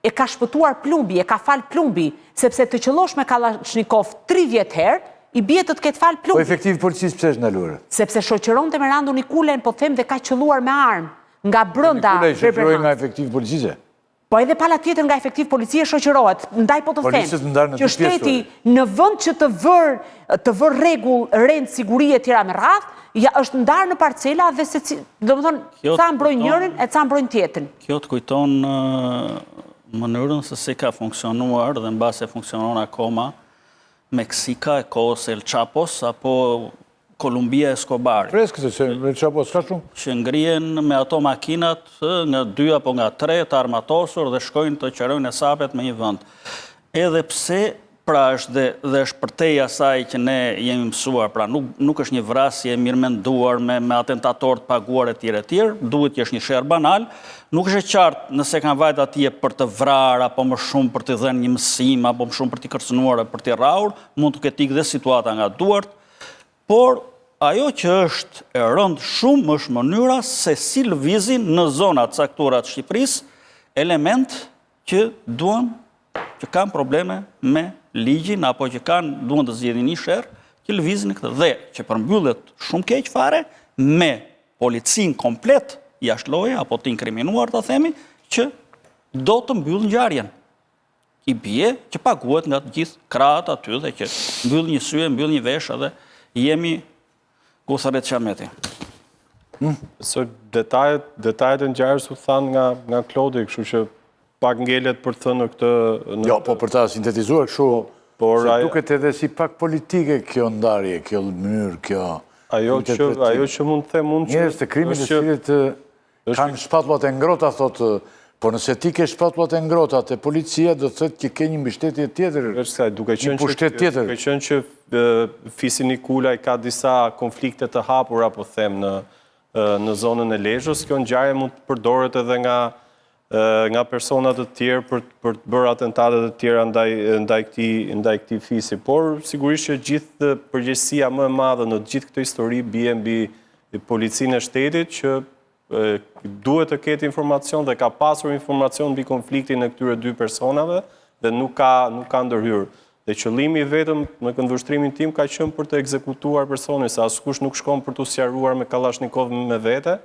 Speaker 3: e ka shpëtuar plumbi, e ka fal plumbi, sepse të qellosh me Kalashnikov 30 herë, i bie të ketë fal plumbi.
Speaker 1: Po efektiv policisë pse është ndaluar?
Speaker 3: Sepse shoqëronte me Rando Nikulen, po them, dhe ka qelluar me armë nga brenda
Speaker 1: Nikulaj shoqëroi
Speaker 3: Berberhanës.
Speaker 1: nga efektiv policisë?
Speaker 3: Po edhe pala tjetër nga efektiv policie shoqërohet. Ndaj po të them që shteti në vend që të vër rregull, rend, siguri e tjera me radhë, ja është ndarë në parcela dhe domethënë ca mbrojnë njërin e ca mbrojnë tjetrin.
Speaker 2: Kjo të kujton mënyrën se si ka funksionuar dhe mbase funksionon akoma Meksika e kohës El Chapos apo Kolumbia Escobar.
Speaker 1: Freskë se El Chapos ka shumë.
Speaker 2: Që ngrihen me ato makinat nga 2 apo nga 3 të armatosur dhe shkojnë të qërojnë e sapet me një vend. Edhe pse pra është dhe është përtej asaj që ne jemi mësuar, pra nuk është një vrasje mirëmenduar me atentator të paguar e tjere, duhet që është një sherr banal, nuk është e qartë nëse kanë vajt atje për të vrarë, apo më shumë për të dhënë një mësim, apo më shumë për të kërcënuar, për të rraur, mund të ketë ikë dhe situata nga duart, por ajo që është e rëndë shumë është mënyra se si lëvizin në zonat caktuara të Shqipërisë element që duan që kanë probleme me ligjin, apo që duan të zgjedhin një sherr, që lëvizin këtë dhe që përmbyllet shumë keq fare me policin komplet jashtë loje, apo të inkriminuar të themi, që do të mbyll ngjarjen. I bie që paguhet nga të gjithë krahët aty dhe që mbyll një sy, mbyll një vesh edhe jemi ku thërret Qameti.
Speaker 5: Detajet e ngjarjes u thanë nga Klodi, kështu që pak ngelet për të thënë këtë...
Speaker 1: Jo, po për ta sintetizuar kështu, se duket edhe si pak politike kjo ndarje, kjo mënyrë, kjo...
Speaker 5: Ajo që mund të them unë që...
Speaker 1: Njerëz të krimit të cilët kanë shpatullat e ngrota, thotë, po nëse ti ke shpatullat e ngrota të policia, do të thotë që ke një mbështetje tjetër, një pushtet tjetër.
Speaker 5: Duke qenë që Fisi Nikulaj ka disa konflikte të hapura, po them, në zonën e Lezhës, kjo ngjarje mund të përdoret edhe nga personat të tjerë për të bërë atentatet të tjera ndaj këtij fisi. Por, sigurisht që gjithë përgjegjësia më e madhe në gjithë këtë histori bie mbi policinë e shtetit që duhet të ketë informacion dhe ka pasur informacion mbi konfliktin e këtyre 2 personave dhe nuk ka ndërhyrë. Dhe qëllimi vetëm në këndvështrimin tim ka qenë për të ekzekutuar personin, se askush nuk shkon për të sqaruar me Kalashnikov me vete,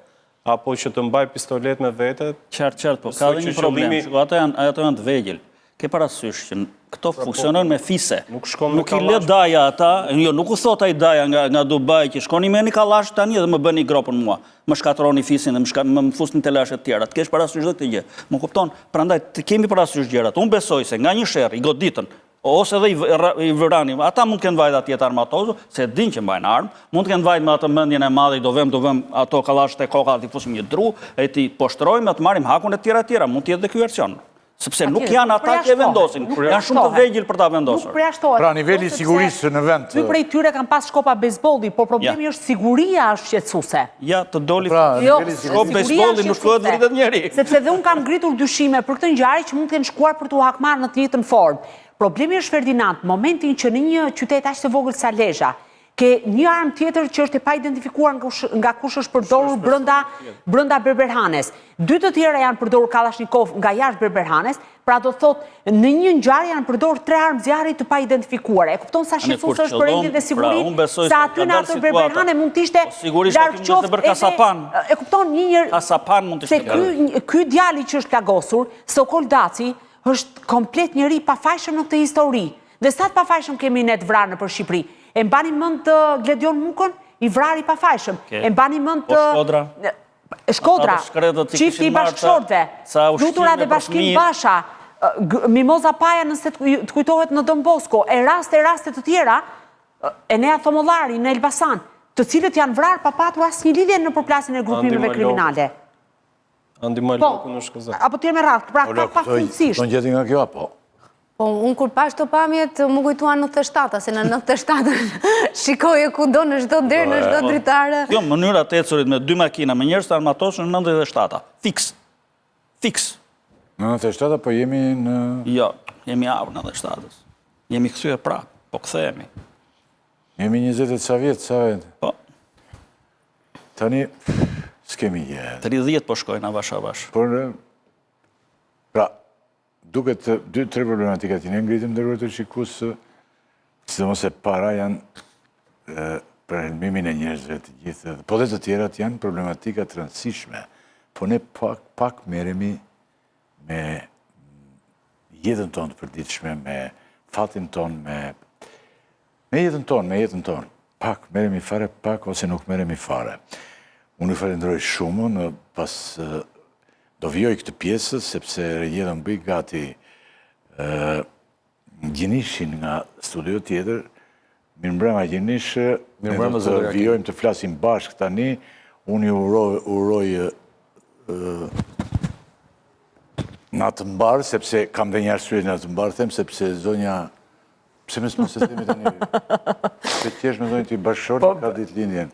Speaker 5: apo që të mbaj pistolet me vete.
Speaker 2: Qartë, po ka dhe një problem, ato janë të vegjël. Ke parasysh që këto funksionojnë me fise. Nuk i le daja ata, jo, nuk u thot ai daja nga Dubai që shkoni me një kallash tani dhe më bëni gropën mua. Më shkatroni fisin dhe më fusni telashe të tjera. Të kesh parasysh dhe këtë gjë. Më kupton, prandaj të kemi parasysh gjërat. Unë besoj se nga një sherr i goditën ose dhe i vërani, ata mund të kenë vajt atjet armatozu, se din që mbajnë armë, mund të kenë vajt me atë mendjen e madhe, do vëm ato kallasht e koka, ti fusim një dru, e ti poshtrojmë, të marim hakun e tjera, mund të jetë dhe ky version. Sepse nuk janë ata që e vendosin, janë shumë të vegjël për ta vendosur.
Speaker 1: Pra nivelli sigurisë në vend.
Speaker 3: Dy prej tyre kanë pas shkopa bejsbolli, por problemi është siguria është shqetësuese.
Speaker 2: Ja, të doli
Speaker 3: shkop
Speaker 2: bejsbolli nuk shkohet vritet njeri.
Speaker 3: Sepse dhe unë kam ngritur dyshime për këtë ngjarje që mund të kenë shkuar për t'u hakmarrë në të njëjtën formë. Problemi është Ferdinand, momentin që në një qytet aq të vogël sa Lezhë, ke një armë tjetër që është e pa identifikuar nga kush është përdorur brenda Berberhanes. 2 të tjera janë përdorur Kalashnikov nga jashtë Berberhanes, pra do thotë në një ngjarje janë përdorur 3 armë zjarri të pa identifikuara. E kupton sa shqetësuese është për rendin dhe sigurinë, sa aty në atë Berberhane mund të ishte larg qoftë. E kupton një
Speaker 2: kasapan mund të ishte.
Speaker 3: Ky djali që është plagosur, Sokol Daci, është komplet njëri pafajshëm në këtë histori. Dhe sa të pafajshëm kemi ne të vrarë nëpër Shqipëri. E mbani mend të Gledion Mukën, i vrari pafajshëm. E mbani mend të Shkodra,
Speaker 2: Ato shkretët që
Speaker 3: qifti i
Speaker 2: kishin marrë
Speaker 3: bashkëshortëve,
Speaker 2: ca ushqime
Speaker 3: Flutura dhe
Speaker 2: për
Speaker 3: Bashkim
Speaker 2: fëmijët.
Speaker 3: Basha, Mimoza Paja nëse të kujtohet në Don Bosco, e raste të tjera, Enea Thomollari në Elbasan, të cilët janë vrarë pa patur asnjë lidhje në përplasjen e grupimeve kriminale.
Speaker 5: Andi Maloku në shkëzat.
Speaker 3: Apo tjerë me radhë, pra ka pafundësisht.
Speaker 1: Në gjeti nga kjo, apo?
Speaker 4: Po, unë kur pash të pamjet, më kujtua 97, se në 97 shikoje ku do në çdo derë, në çdo dritare.
Speaker 2: Jo, mënyra të ecurit me 2 makina, me njerëz të armatosur në 97. Fiks.
Speaker 1: Në 97, po jemi në...
Speaker 2: Jo, jemi avër në 97-ës. Jemi kthyer prapë, po kthehemi.
Speaker 1: Jemi 20 e ca vjetë, sa vjetë.
Speaker 2: Po,
Speaker 1: Tani, s'kemi jetë.
Speaker 2: 30 po shkojnë avash.
Speaker 1: Por, pra, duket 2-3 problematika që ne ngritim dërgore të shikus, sidomos e para janë për helmimin e njerëzve të gjithë, po dhe të tjerat janë problematika të rëndësishme, po ne pak merremi me jetën tonë të përditshme, me fatin tonë, me jetën tonë, pak merremi fare, pak ose nuk merremi fare. Unë i falenderoj shumë në pas do vjoj këtë pjesë, sepse jedëm bëj gati Gjinishin nga studio tjetër, mirëmbrëma Gjinish, ne do të vjojmë të flasim bashkë tani, unë ju uroj natë mbarë, sepse kam dhe një arsye natë mbarë, them, sepse zonja, pse me s'mos e themi tani, se qesh me zonjë të i bashkëshorë ka ditë lindjen.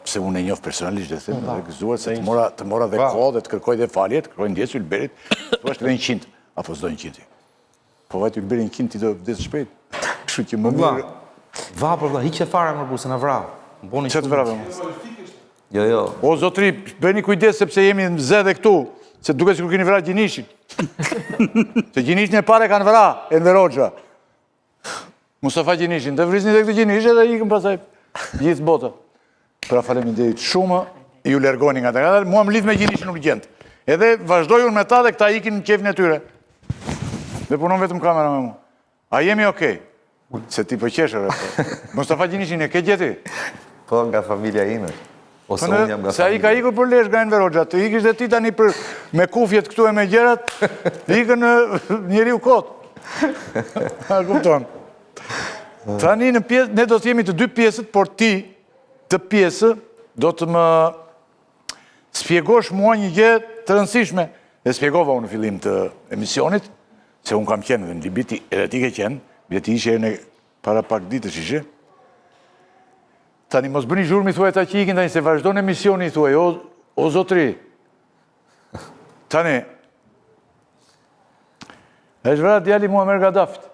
Speaker 1: Pse unë e njoh personalisht dhe them, dhe gëzuar se të mora dhe kohë dhe të kërkoj dhe falje, të kërkoj ndjesë Ylberit, të është dhe 100, apo s'do 100. Po vajtë Ylberit 100 ti do vdesë shpejt. Kështu që më mirë.
Speaker 6: Por vla, hiqe fare më burse në vrau.
Speaker 1: Që të vrave më?
Speaker 6: Jo.
Speaker 1: O, zotri, bëni kujdes sepse jemi në zedhe këtu, se duke si kur keni vra Gjinishin. Se Gjinishin e pare kanë vra, Enver Hoxha. Mustafa Gjinishin, të vrisni dhe këtë Gjinish edhe ikën pasaj gjithë bota. Pra faleminderit shumë, ju largoni nga të nga mua më lidh me Gjinishin urgjent. Edhe vazhdoj unë me ta dhe këta ikin në qefin e tyre. Dhe punon vetëm kamera me mu. A jemi okej? Se ti përqeshër e Mustafa Gjinishin e ke gjeti?
Speaker 6: Po, nga familja ime. Ose unë jam nga
Speaker 1: se a i ka ikur për lesh nga Enver Hoxha, të ikish dhe ti tani me kufjet këtu e me gjerat, ikën njeri u kotë. A kupton? Tani në pjesë, ne do të jemi të 2 pjesët, por ti të pjesë do të më spjegosh mua një gjë të rëndësishme. Dhe spjegova unë në fillim të emisionit, se unë kam qenë dhe në Libiti, edhe ti ke qenë, dhe ti ishe në para pak ditësh ishe. Tani mos bëni zhurmë i thuaj ta që ikin tani, se vazhdo në emisioni i thuaj, o zotri. Tani, është vëra djali Muamer Gaddafit.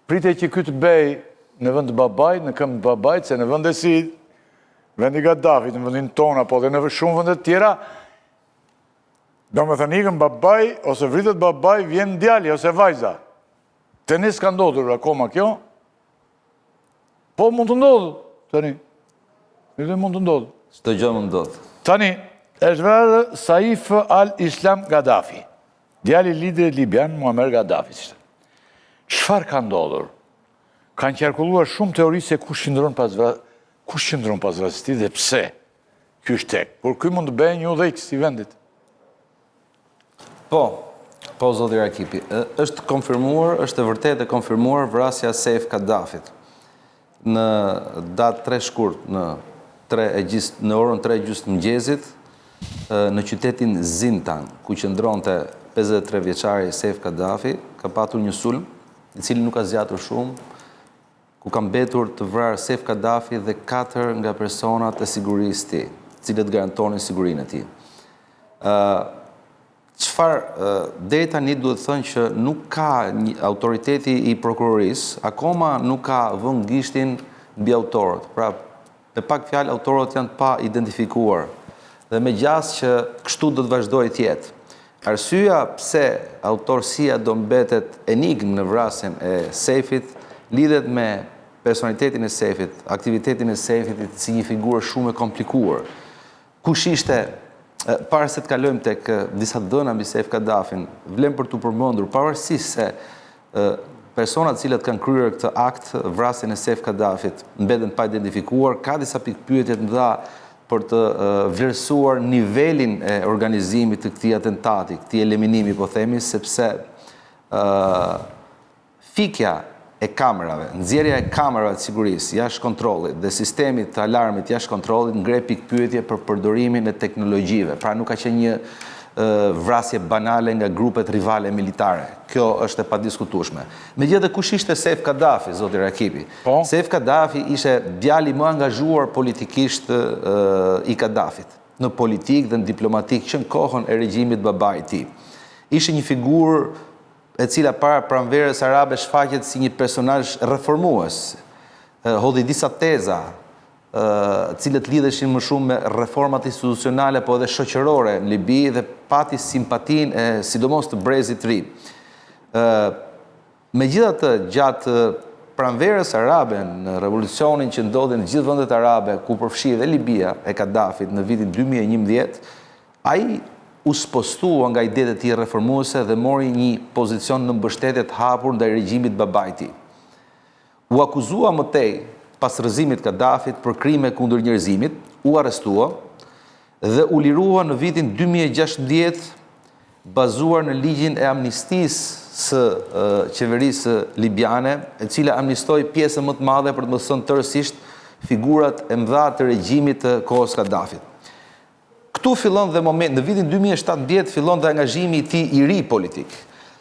Speaker 1: Prite që këtë bej në vënd babajt, në këmbë babajt, se në vënd e si, vendi Gaddafit, në vëndin tona, po dhe në shumë vëndet tjera, do me thënë ikën babaj, ose vritet babaj, vjen djali, ose vajza. Të një s'ka ndodhur akoma kjo, po mund të ndodhë, tani. Dhe mund të ndodhë.
Speaker 6: Çdo gjë mund ndodhë.
Speaker 1: Tani, është vrarë Saif al-Islam Gaddafi, djali liderit libian Muamer Gaddafit. Çfarë ka ndodhur? Kanë qarkulluar shumë teori se kush qëndron pas vrasësisë dhe pse. Ky është tek, por ky mund të bëjë një udhëheqës i vendit.
Speaker 6: Po, zoti Rakipi, është konfirmuar, është e vërtetë e konfirmuar vrasja Saif Gaddafit. Në datë 3 shkurt, në orën 3:30 mëngjesit, në qytetin Zintan, ku qëndronte 53 vjeçari Saif Gaddafi, ka patur një sulm, i cili nuk ka zgjatur shumë, ku ka mbetur të vrarë Saif Gaddafi dhe 4 nga personat e sigurisë të tij, cilët garantonin sigurinë e tij. Deri tani duhet thënë që nuk ka autoriteti i prokurorisë, akoma nuk ka vënë gishtin mbi autorët. Pra, me pak fjalë, autorët janë pa identifikuar. Dhe me gjas që kështu do të vazhdojë të jetë. Arsyeja pse autorësia do mbetet enigmë në vrasjen e Saifit lidhet me personalitetin e Saifit, aktivitetin e Saifit, si një figurë shumë e komplikuar. Kush ishte, para se të kalojmë tek disa dhëna mbi Saif Gaddafin, vlen për të përmendur pavarësisht se personat cilët kanë kryer këtë akt, vrasjen e Saif Gaddafit, mbeten pa identifikuar, ka disa pikë pyetje të mëdha për të vlerësuar nivelin e organizimit të këtij atentati, këtij eliminimi, po themi, sepse fikja e kamerave, nxjerrja e kamerave të sigurisë jashtë kontrollit dhe sistemit të alarmit jashtë kontrollit ngre pikpyetje për përdorimin e teknologjive. Pra nuk ka qenë një vrasje banale nga grupet rivale militare. Kjo është e padiskutueshme. Megjithatë, kush ishte Saif Kadhafi, zoti Rakipi? Saif Kadhafi ishte djali më angazhuar politikisht i Kadhafit, në politikë dhe në diplomatik që në kohën e regjimit babait të tij. Ishte një figurë e cila para pranverës arabe shfaqet si një personazh reformues, hodhi disa teza, cilët lidheshin më shumë me reformat institucionale, po edhe shoqërore në Libi dhe pati simpatin e sidomos të brezit të ri. Megjithatë, gjatë pranverës arabe në revolucionin që ndodhi në gjithë vendet arabe, ku përfshi dhe Libia e Kadhafit në vitin 2011, ai u spostua nga idetë e tij reformuese dhe mori një pozicion në mbështetje të hapur ndaj regjimit babait të tij. U akuzua më tej pas rrëzimit Kadhafit për krime kundër njerëzimit, u arrestua dhe u lirua në vitin 2016 bazuar në ligjin e amnistisë së qeverisë libiane, e cila amnistoi pjesën më të madhe, për të mos thënë tërësisht, figurat e mëdha të regjimit të kohës Kadhafit. Këtu fillon dhe moment, në vitin 2017 fillon dhe angazhimi i tij i ri politik.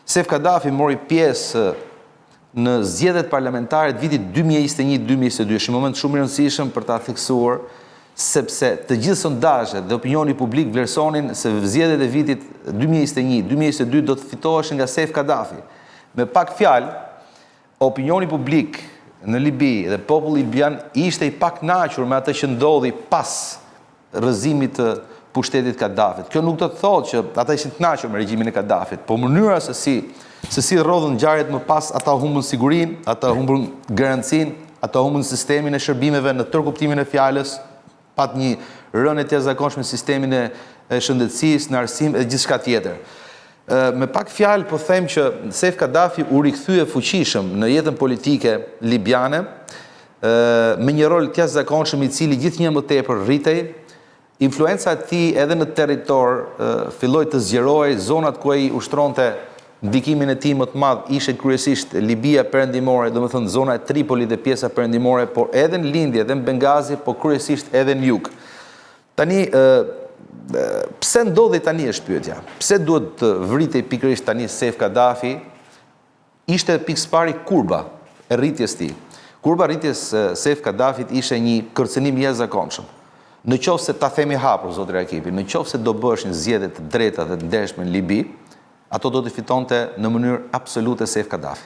Speaker 6: Saif Kadhafi mori pjesë në zgjedhjet parlamentare të vitit 2021-2022, është një moment shumë i rëndësishëm për ta theksuar, sepse të gjithë sondazhet dhe opinioni publik vlerësonin se zgjedhjet e vitit 2021-2022 do të fitoheshin nga Saif Kadhafi. Me pak fjalë, opinioni publik në Libi dhe populli libian ishte i pakënaqur me atë që ndodhi pas rrëzimit të pushtetit Kadhafit. Kjo nuk do të thotë që ata ishin të kënaqur me regjimin e Kadhafit, po mënyra se si rrodhën ngjarjet më pas, ata humbën sigurinë, ata humbën garancinë, ata humbën sistemin e shërbimeve në tërë kuptimin e fjalës, pat një rënje të jashtëzakonshme në sistemin e shëndetësisë, në arsim dhe gjithçka tjetër. Me pak fjalë po them që Saif Kadhafi u rikthye fuqishëm në jetën politike libiane, me një rol të jashtëzakonshëm i cili gjithnjë më tepër rritej. Influenca e tij edhe në territor filloi të zgjerohej, zonat ku ai ushtronte ndikimin e tij më të madh ishte kryesisht Libia perëndimore, domethënë zona e Tripolit dhe pjesa perëndimore, por edhe në lindje, edhe në Bengazi, por kryesisht edhe në jug. Tani pse ndodhi tani është pyetja. Pse duhet të vritej pikërisht tani Saif Kadhafi? Ishte pikëspari kurba e rritjes tij. Kurba e rritjes Saif Kadhafit ishte një kërcënim i jashtëzakonshëm. Në qoftë se ta themi hapur, zoti Rakipi, në qoftë se do bëheshin zgjedhje të drejta dhe të ndershme në Libi, ato do të fitonte në mënyrë absolute Saif Kadhafi.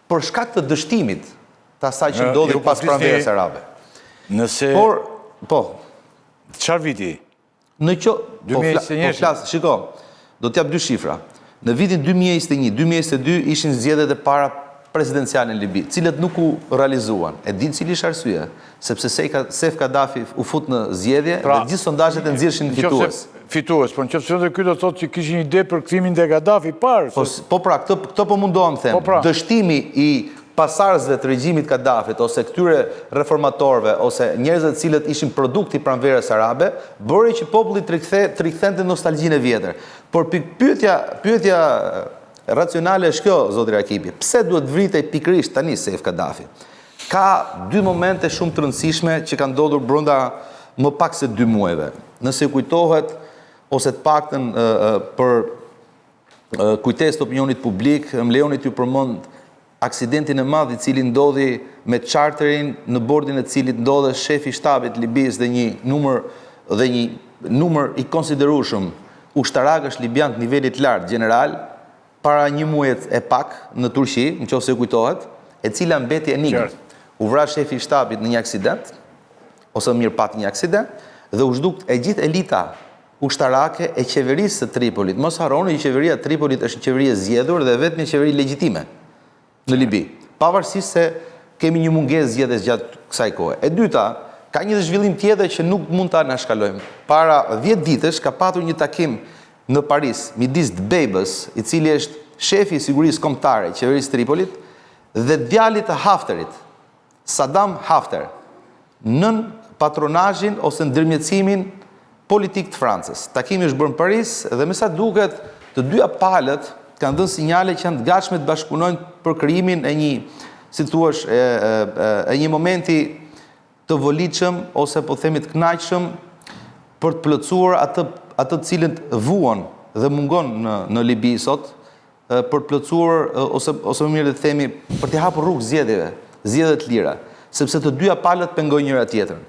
Speaker 6: Për shkak të dështimit të asaj që ndodhi pas pranverës arabe.
Speaker 1: Nëse...
Speaker 6: Po.
Speaker 1: Çfarë viti?
Speaker 6: Shiko, do t'jap dy shifra. Në vitin 2021-2022 ishin zgjedhjet e para presidenciale në Libi, cilët nuk u realizuan. E din cili është arsyeja? Sepse Saif Kadhafi u fut në zgjedhje dhe gjithë sondazhet e nxjerrshin fitues.
Speaker 1: Fitues, por nëse ky do thotë që kishin ide për kthimin te Kadhafi parë.
Speaker 6: Po pra, këtë po mundohem të them. Dështimi i pasardhësve të regjimit Kadhafit ose këtyre reformatorëve ose njerëzve të cilët ishin produkti pranverës arabe, bëri që populli të rikthente nostalgjinë e vjetër. Por pyetja racionale është kjo, zoti Rakipi. Pse duhet vritej pikërisht tani Saif Kadhafi? Ka dy momente shumë të rëndësishme që kanë ndodhur brenda më pak se 2 muajve. Nëse kujtohet, ose të paktën për kujtesë të opinionit publik, më lejoni t'ju përmend aksidentin e madh i cili ndodhi me charterin në bordin e cilit ndodhe shefi i shtabit Libis dhe një numër i konsiderueshëm ushtarakësh libian të nivelit lart general para një muaji e pak në Turqi, nëse kujtohet, e cila mbeti enigmë. U vra shefi i shtabit në një aksident, ose mirë pati një aksident, dhe u zhdukt e gjithë elita ushtarake e qeverisë së Tripolit. Mos harroni që qeveria e Tripolit është një qeveri e zgjedhur dhe vetëm një qeveri legjitime në Libi, pavarësisht se kemi një mungesë zgjedhjes gjatë kësaj kohe. E dyta, ka një zhvillim tjetër që nuk mund ta anashkalojmë. Para 10 ditësh ka patur një takim në Paris midis Dbeibës, i cili është shefi i sigurisë kombëtare i qeverisë Tripolit, dhe djalit të Hafterit, Saddam Hafter, nën patronazhin ose ndërmjetësimin politik të Francës. Takimi është bërë në Paris dhe me sa duket të dyja palët kanë dhënë sinjale që janë të gatshme të bashkëpunojnë për krijimin e një, si thua, e një momenti të volitshëm ose po themi të kënaqshëm për të plotësuar atë të cilën vuan dhe mungon në Libi sot, për të plotësuar ose më mirë të themi për të hapur rrugë zgjedhjeve të lira, sepse të dyja palët pengojnë njëra tjetrën.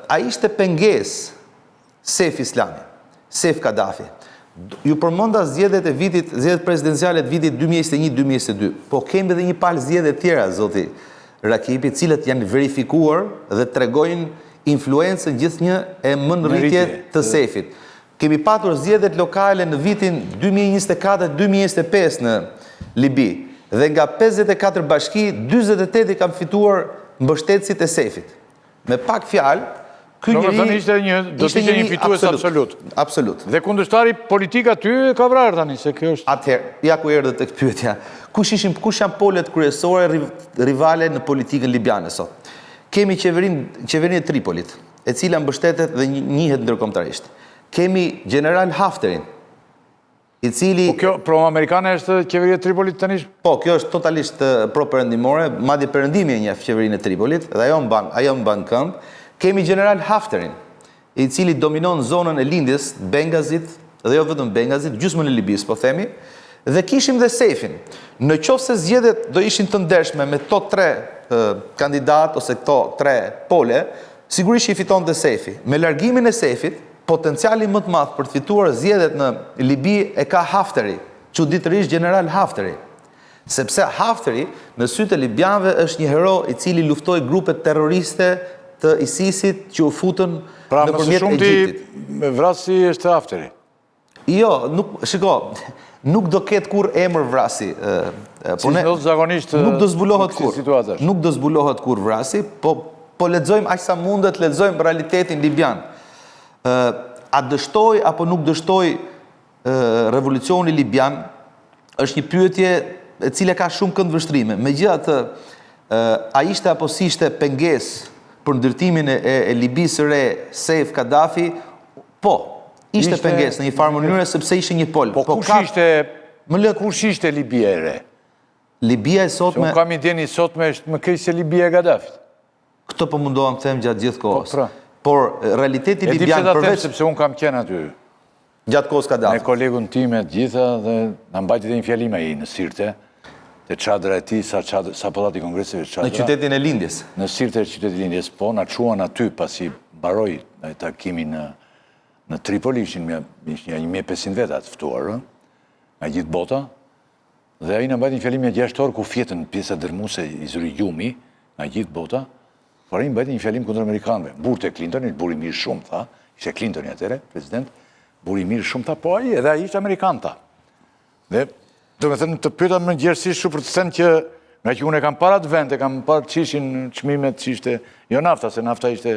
Speaker 6: Ai ishte pengesë Sef Islami, Sef Kadhafi. Ju përmenda zgjedhjet presidenciale të vitit 2021-2022, po kemi edhe një palë zgjedhje tjera, zoti Rakipi, cilët janë verifikuar dhe tregojnë influencën gjithnjë e mënrritje të Sefit. Kemi patur zgjedhjet lokale në vitin 2024-2025 në Libi, dhe nga 54 bashki, 48 kanë fituar mbështetësit e Sefit. Me pak fjalë, ky njeri
Speaker 1: do të ishte një fitues absolut.
Speaker 6: Absolut.
Speaker 1: Dhe kundërshtari politik aty ka vrarë tani, se kjo është...
Speaker 6: Atëherë, ja ku erdhë tek pyetja. Kush janë polet kryesore rivale në politikën libiane sot? Kemi qeverinë e Tripolit, e cila mbështetet dhe njihet ndërkombëtarisht. Kemi general Hafterin, i cili...
Speaker 1: Po kjo pro-amerikane është qeveria e Tripolit tani?
Speaker 6: Po, kjo është totalisht pro-perëndimore, madje perëndimi e njeh qeverinë e Tripolit, dhe ajo mban këmbë. Kemi general Hafterin, i cili dominon zonën e lindjes, Bengazit, dhe jo vetëm Bengazit, gjysmën e Libis, po themi, dhe kishim dhe Sefin. Në qoftë se zgjedhjet do ishin të ndershme me këto 3 kandidat ose këto 3 pole, sigurisht i fiton dhe Sefi. Me largimin e Sefit, potenciali më të madh për të fituar zgjedhjet në Libi e ka Hafteri, çuditërisht general Hafteri. Sepse Hafteri, në sytë e libianëve, është një hero i cili luftoi grupet terroriste të ISIS-it që u futën nëpërmjet Egjiptit.
Speaker 1: Pra, më shumë ti vrasi është Hafteri?
Speaker 6: Jo, nuk do ketë kur emër vrasi. Nuk do zbulohet kur. Nuk do zbulohet kur vrasi, po lexojmë aq sa mundet, lexojmë realitetin libian. A dështoi apo nuk dështoi revolucioni libian është një pyetje e cila ka shumë këndvështrime. Megjithatë, a ishte apo si ishte pengesë për ndërtimin e Libisë së re Sef Kadhafi? Po, ishte pengesë në një farë mënyrë sepse ishte një pol.
Speaker 1: Po kush ishte Libia e re?
Speaker 6: Libia e sotme...
Speaker 1: Unë kam idenë i sotme është më keq se Libia e Gaddafit.
Speaker 6: Këtë po mundohem të them gjatë gjithë kohës. Por realiteti libian përveç...
Speaker 1: sepse unë kam qenë aty.
Speaker 6: Gjatë kohës Kadhafit.
Speaker 1: Me kolegun tim e gjitha dhe na mbajti dhe një fjalim ai në Sirte, te çadra e tij sa pallati kongreseve çadra.
Speaker 6: Në qytetin e lindjes.
Speaker 1: Në Sirte e qytetit e lindjes, po na çuan aty pasi mbaroi takimin në Tripoli, ishin 1500 veta të ftuar, nga gjithë bota, dhe ai na mbajti një fjalim 6 orë ku fjetën pjesa dërmuese i zyri gjumi nga gjithë bota, por ai mbajti një fjalim kundër amerikanëve. Burte Clintoni, buri mirë shumë tha, ishte Clintoni atëre, president, buri mirë shumë tha, po ai edhe ai ishte amerikan tha. Dhe do me thënë të pyeta më gjerësisht shumë për të thënë që nga që unë e kam para të vend, e kam para që ishin çmimet që ishte, jo nafta, se nafta ishte,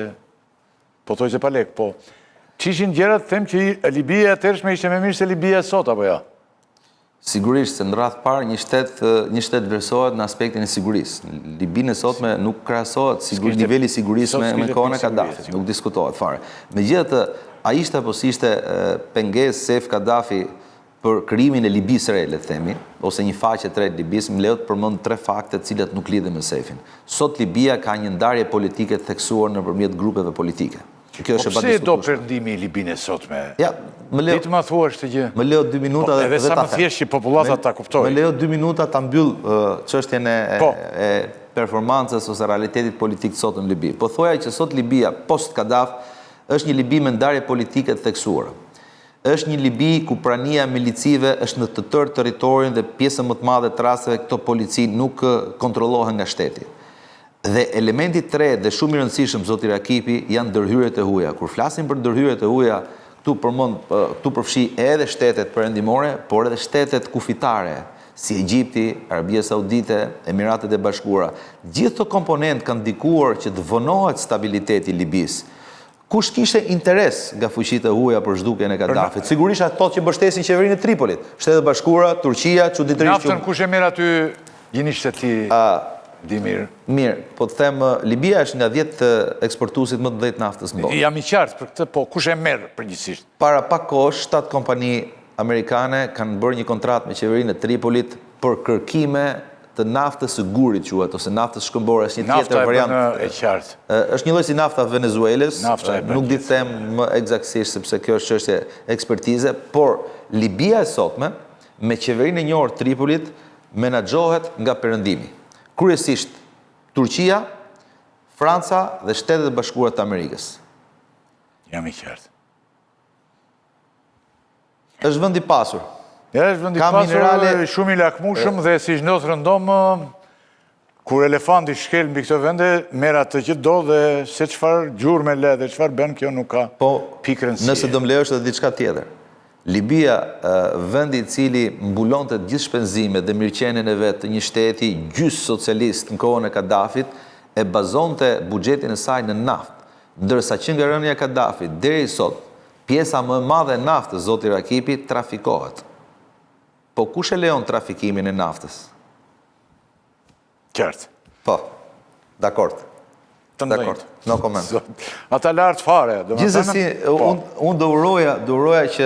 Speaker 1: po thoj se pa lek, po, që ishin gjerat të them që Libia e atërshme ishte me mirë se Libia e sot, apo ja?
Speaker 6: Sigurisht, se në radhë parë një shtet vlerësohet në aspektin e sigurisë. Libinë e sotme nuk krahasohet niveli i sigurisë me kohën e Kadhafit, nuk diskutohet fare. Megjithatë, ai ishte apo si ishte pengesë Sef Kadhafi për krijimin e Libisë së re, le të themi, ose një faqe të re të Libisë, më lejo të përmend 3 fakte të cilat nuk lidhen me Sefin. Sot Libia ka një ndarje politike të theksuar nëpërmjet grupeve politike. Kjo është e
Speaker 1: pse do perëndimi i Libinë e sotme?
Speaker 6: Ja, më lejo.
Speaker 1: Ditë më thuash të gjë.
Speaker 6: Më lejo 2 minuta dhe
Speaker 1: ta them. Edhe sa më thjesht që popullata ta kuptojë.
Speaker 6: Më lejo 2 minuta ta mbyll çështjen e performancës ose realitetit politik sot në Libi. Po thoja që sot Libia post Kadhaf është një Libi me ndarje politike të theksuara. Është një Libi ku prania milicive është në të tërë territorin dhe pjesën më të madhe të rasteve këto polici nuk kontrollohen nga shteti. Dhe elementi 3 dhe shumë i rëndësishëm, zoti Rakipi, janë ndërhyrjet e huaja. Kur flasim për ndërhyrjet e huaja, këtu përfshi edhe shtetet perëndimore, por edhe shtetet kufitare, si Egjipti, Arabia Saudite, Emiratet e Bashkuara. Gjithë këto komponentë kanë ndikuar që të vonohet stabiliteti i Libisë. Kush kishte interes nga fuqitë e huaja për zhdukjen e Kadhafit? Sigurisht ato që mbështesin qeverinë e Tripolit. Shtetet e Bashkuara, Turqia, çuditërisht.
Speaker 1: Naftën kush e merr aty gjinish se ti? Di mirë.
Speaker 6: Mirë, po të them, Libia është nga 10 eksportuesit më të mëdhenj naftës në botë.
Speaker 1: Jam i qartë për këtë, po kush e merr përgjithsisht?
Speaker 6: Para pak kohësh, 7 kompani amerikane kanë bërë një kontratë me qeverinë e Tripolit për kërkime të naftës së gurit quhet, ose naftës shkëmbore, është një tjetër variant.
Speaker 1: Nafta e qartë.
Speaker 6: Është një lloj si nafta Venezuelës, nuk di të them më eksaktësisht sepse kjo është çështje ekspertize, por Libia e sotme me qeverinë e njohur Tripolit menaxhohet nga perëndimi. Kryesisht Turqia, Franca dhe Shtetet e Bashkuara të Amerikës.
Speaker 1: Jam i qartë.
Speaker 6: Është vend i pasur.
Speaker 1: Ja, është vend i
Speaker 6: Ka
Speaker 1: pasur,
Speaker 6: minerale-
Speaker 1: shumë i lakmueshëm dhe si çdo rëndom, kur elefanti shkel mbi këto vende, merr atë që do dhe se çfarë gjurmë le dhe çfarë bën, kjo nuk ka pikë rëndësie.
Speaker 6: Nëse do më lejosh edhe diçka tjetër. Libia, vendi i cili mbulonte të gjithë shpenzimet dhe mirëqenien e vet të një shteti gjys socialist në kohën e Kadafit, e bazonte buxhetin e saj në naftë, ndërsa që nga rënia e Kadafit deri sot, pjesa më e madhe e naftës, zoti Rakipi, trafikohet. Po kush e lejon trafikimin e naftës?
Speaker 1: Qartë.
Speaker 6: Po, dakord.
Speaker 1: Të
Speaker 6: Dakord, no comment.
Speaker 1: Ata lartë fare.
Speaker 6: Gjithsesi, unë do uroja që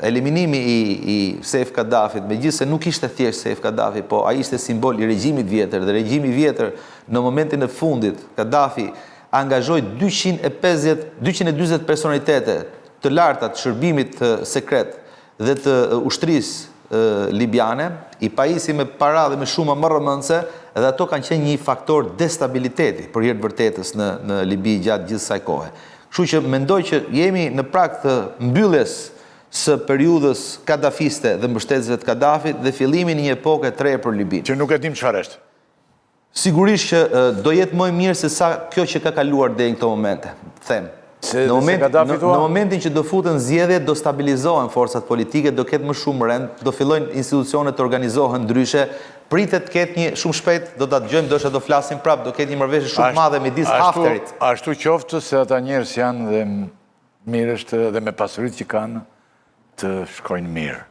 Speaker 6: eliminimi i Seif Kadafit, megjithëse nuk ishte thjesht Seif Kadafi, po ai ishte simbol i regjimit vjetër, dhe regjimi vjetër në momentin e fundit, Kadafi angazhoi 240 personalitete të larta të shërbimit sekret dhe të ushtrisë libiane, i pajisi me para dhe me shuma më rëmendëse, dhe ato kanë qenë një faktor destabiliteti për hir të vërtetës në Libi gjatë gjithë kësaj kohe. Kështu që mendoj që jemi në prag të mbylljes së periudhës kadafiste dhe mbështetësve të Kadafit dhe fillimin një epoke të re për Libin.
Speaker 1: Që nuk e dim çfarë është.
Speaker 6: Sigurisht që do jetë më e mirë se sa kjo që ka kaluar deri në këto momente, them. Në momentin që do futen zgjedhje, do stabilizohen forcat politike, do ketë më shumë rend, do fillojnë institucionet të organizohen ndryshe, pritet të ketë një shumë shpejt, do ta dëgjojmë, ndoshta do flasim prap, do ketë një marrëveshje shumë madhe midis Hafterit.
Speaker 1: Ashtu qoftë se ata njerëz janë dhe mirësht dhe me pasuritë që kanë të shkojnë mirë.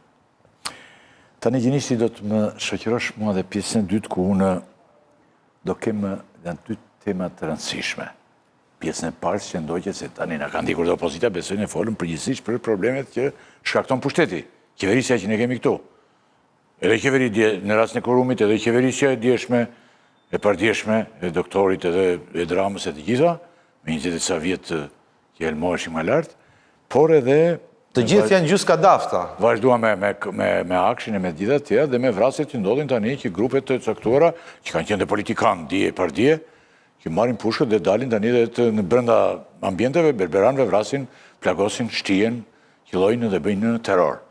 Speaker 1: Tani Gjinishi do të më shoqërosh mua dhe pjesën e dytë ku unë do kem janë dy tema të rëndësishme. Pjesën e parë që ndoqet se tani na kanë ndikur dhe opozita, besoj ne folëm përgjithsisht për problemet që shkakton pushteti, qeverisja që ne kemi këtu. Edhe qeveri në rastin e Kurumit, edhe qeverisja e djeshme, e pardjeshme, e doktorit edhe e dramës e të gjitha, me 20 sa vjet që elmoheshim më lart, por edhe
Speaker 6: të gjithë janë gjys Kadafta.
Speaker 1: Vazhdua me akshin e me gjitha tjera dhe me vrasjet që ndodhin tani që grupet të caktuara, që kanë qenë dhe politikanë, dje e pardje, që marrin pushkët dhe dalin tani dhe në brenda ambienteve, berberanëve vrasin, plagosin, shtijen, qillojnë dhe bëjnë terror.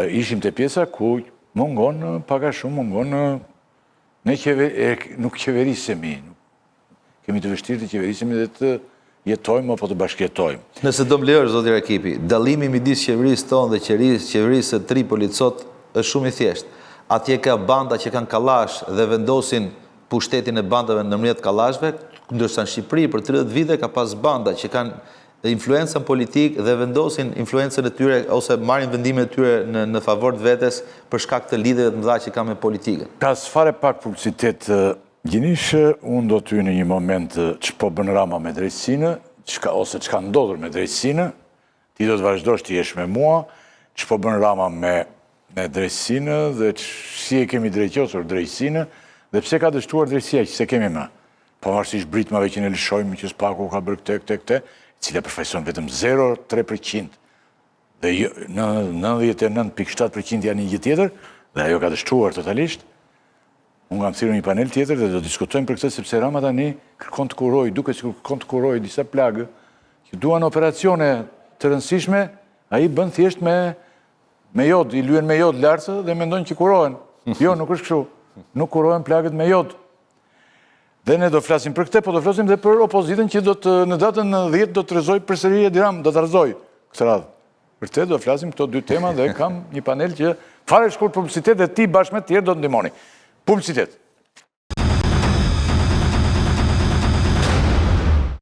Speaker 1: Ishim te pjesa ku mungon, paka shumë mungon, nuk qeverisemi, kemi të vështirë të qeverisemi dhe të jetojmë apo të bashkëjetojmë.
Speaker 6: Nëse do më lejosh, zoti Rakipi, dallimi midis qeverisë tonë dhe qeverisë së Tripolit sot është shumë i thjeshtë. Atje ka banda që kanë kallash dhe vendosin pushtetin e bandave nëpërmjet kallashve, ndërsa në Shqipëri për 30 vite ka pas banda që kanë influencën politik dhe vendosin influencën e tyre ose marrin vendimet e tyre në favor të vetes për shkak të lidhjeve të mëdha që kanë me politikën.
Speaker 1: Ka fare pak publicitet Gjinish, unë do ty në një moment që po bën Rama me drejtësinë, ose që ka ndodhur me drejtësinë, ti do të vazhdosh të jesh me mua, që po bën Rama me drejtësinë dhe si e kemi drejtosur drejtësinë, dhe pse ka dështuar drejtësia që se kemi më. Pavarësisht britmave që ne lëshojmë që Spaku ka bërë këtë, cila përfaqëson vetëm 0,3%. Dhe 99,7% janë një gjë tjetër, dhe ajo ka dështuar totalisht. Unë kam thirrur një panel tjetër dhe do diskutojmë për këtë sepse Rama tani kërkon të kurojë, duket se kërkon të kurojë disa plagë që duan operacione të rëndësishme, ai bën thjesht me jod, i lyen me jod lartë dhe mendojnë që kurohen. Jo, nuk është kështu. Nuk kurohen plagët me jod. Dhe ne do flasim për këtë, po do flasim dhe për opozitën që në datën 10 do të rrezoj përsëri Edi Rama, do të rrezoj këtë radhë. Për këtë do flasim këto dy tema dhe kam një panel që fare shkurt publicitet dhe ti bashkë me të tjerë do të ndihmoni. Publicitet.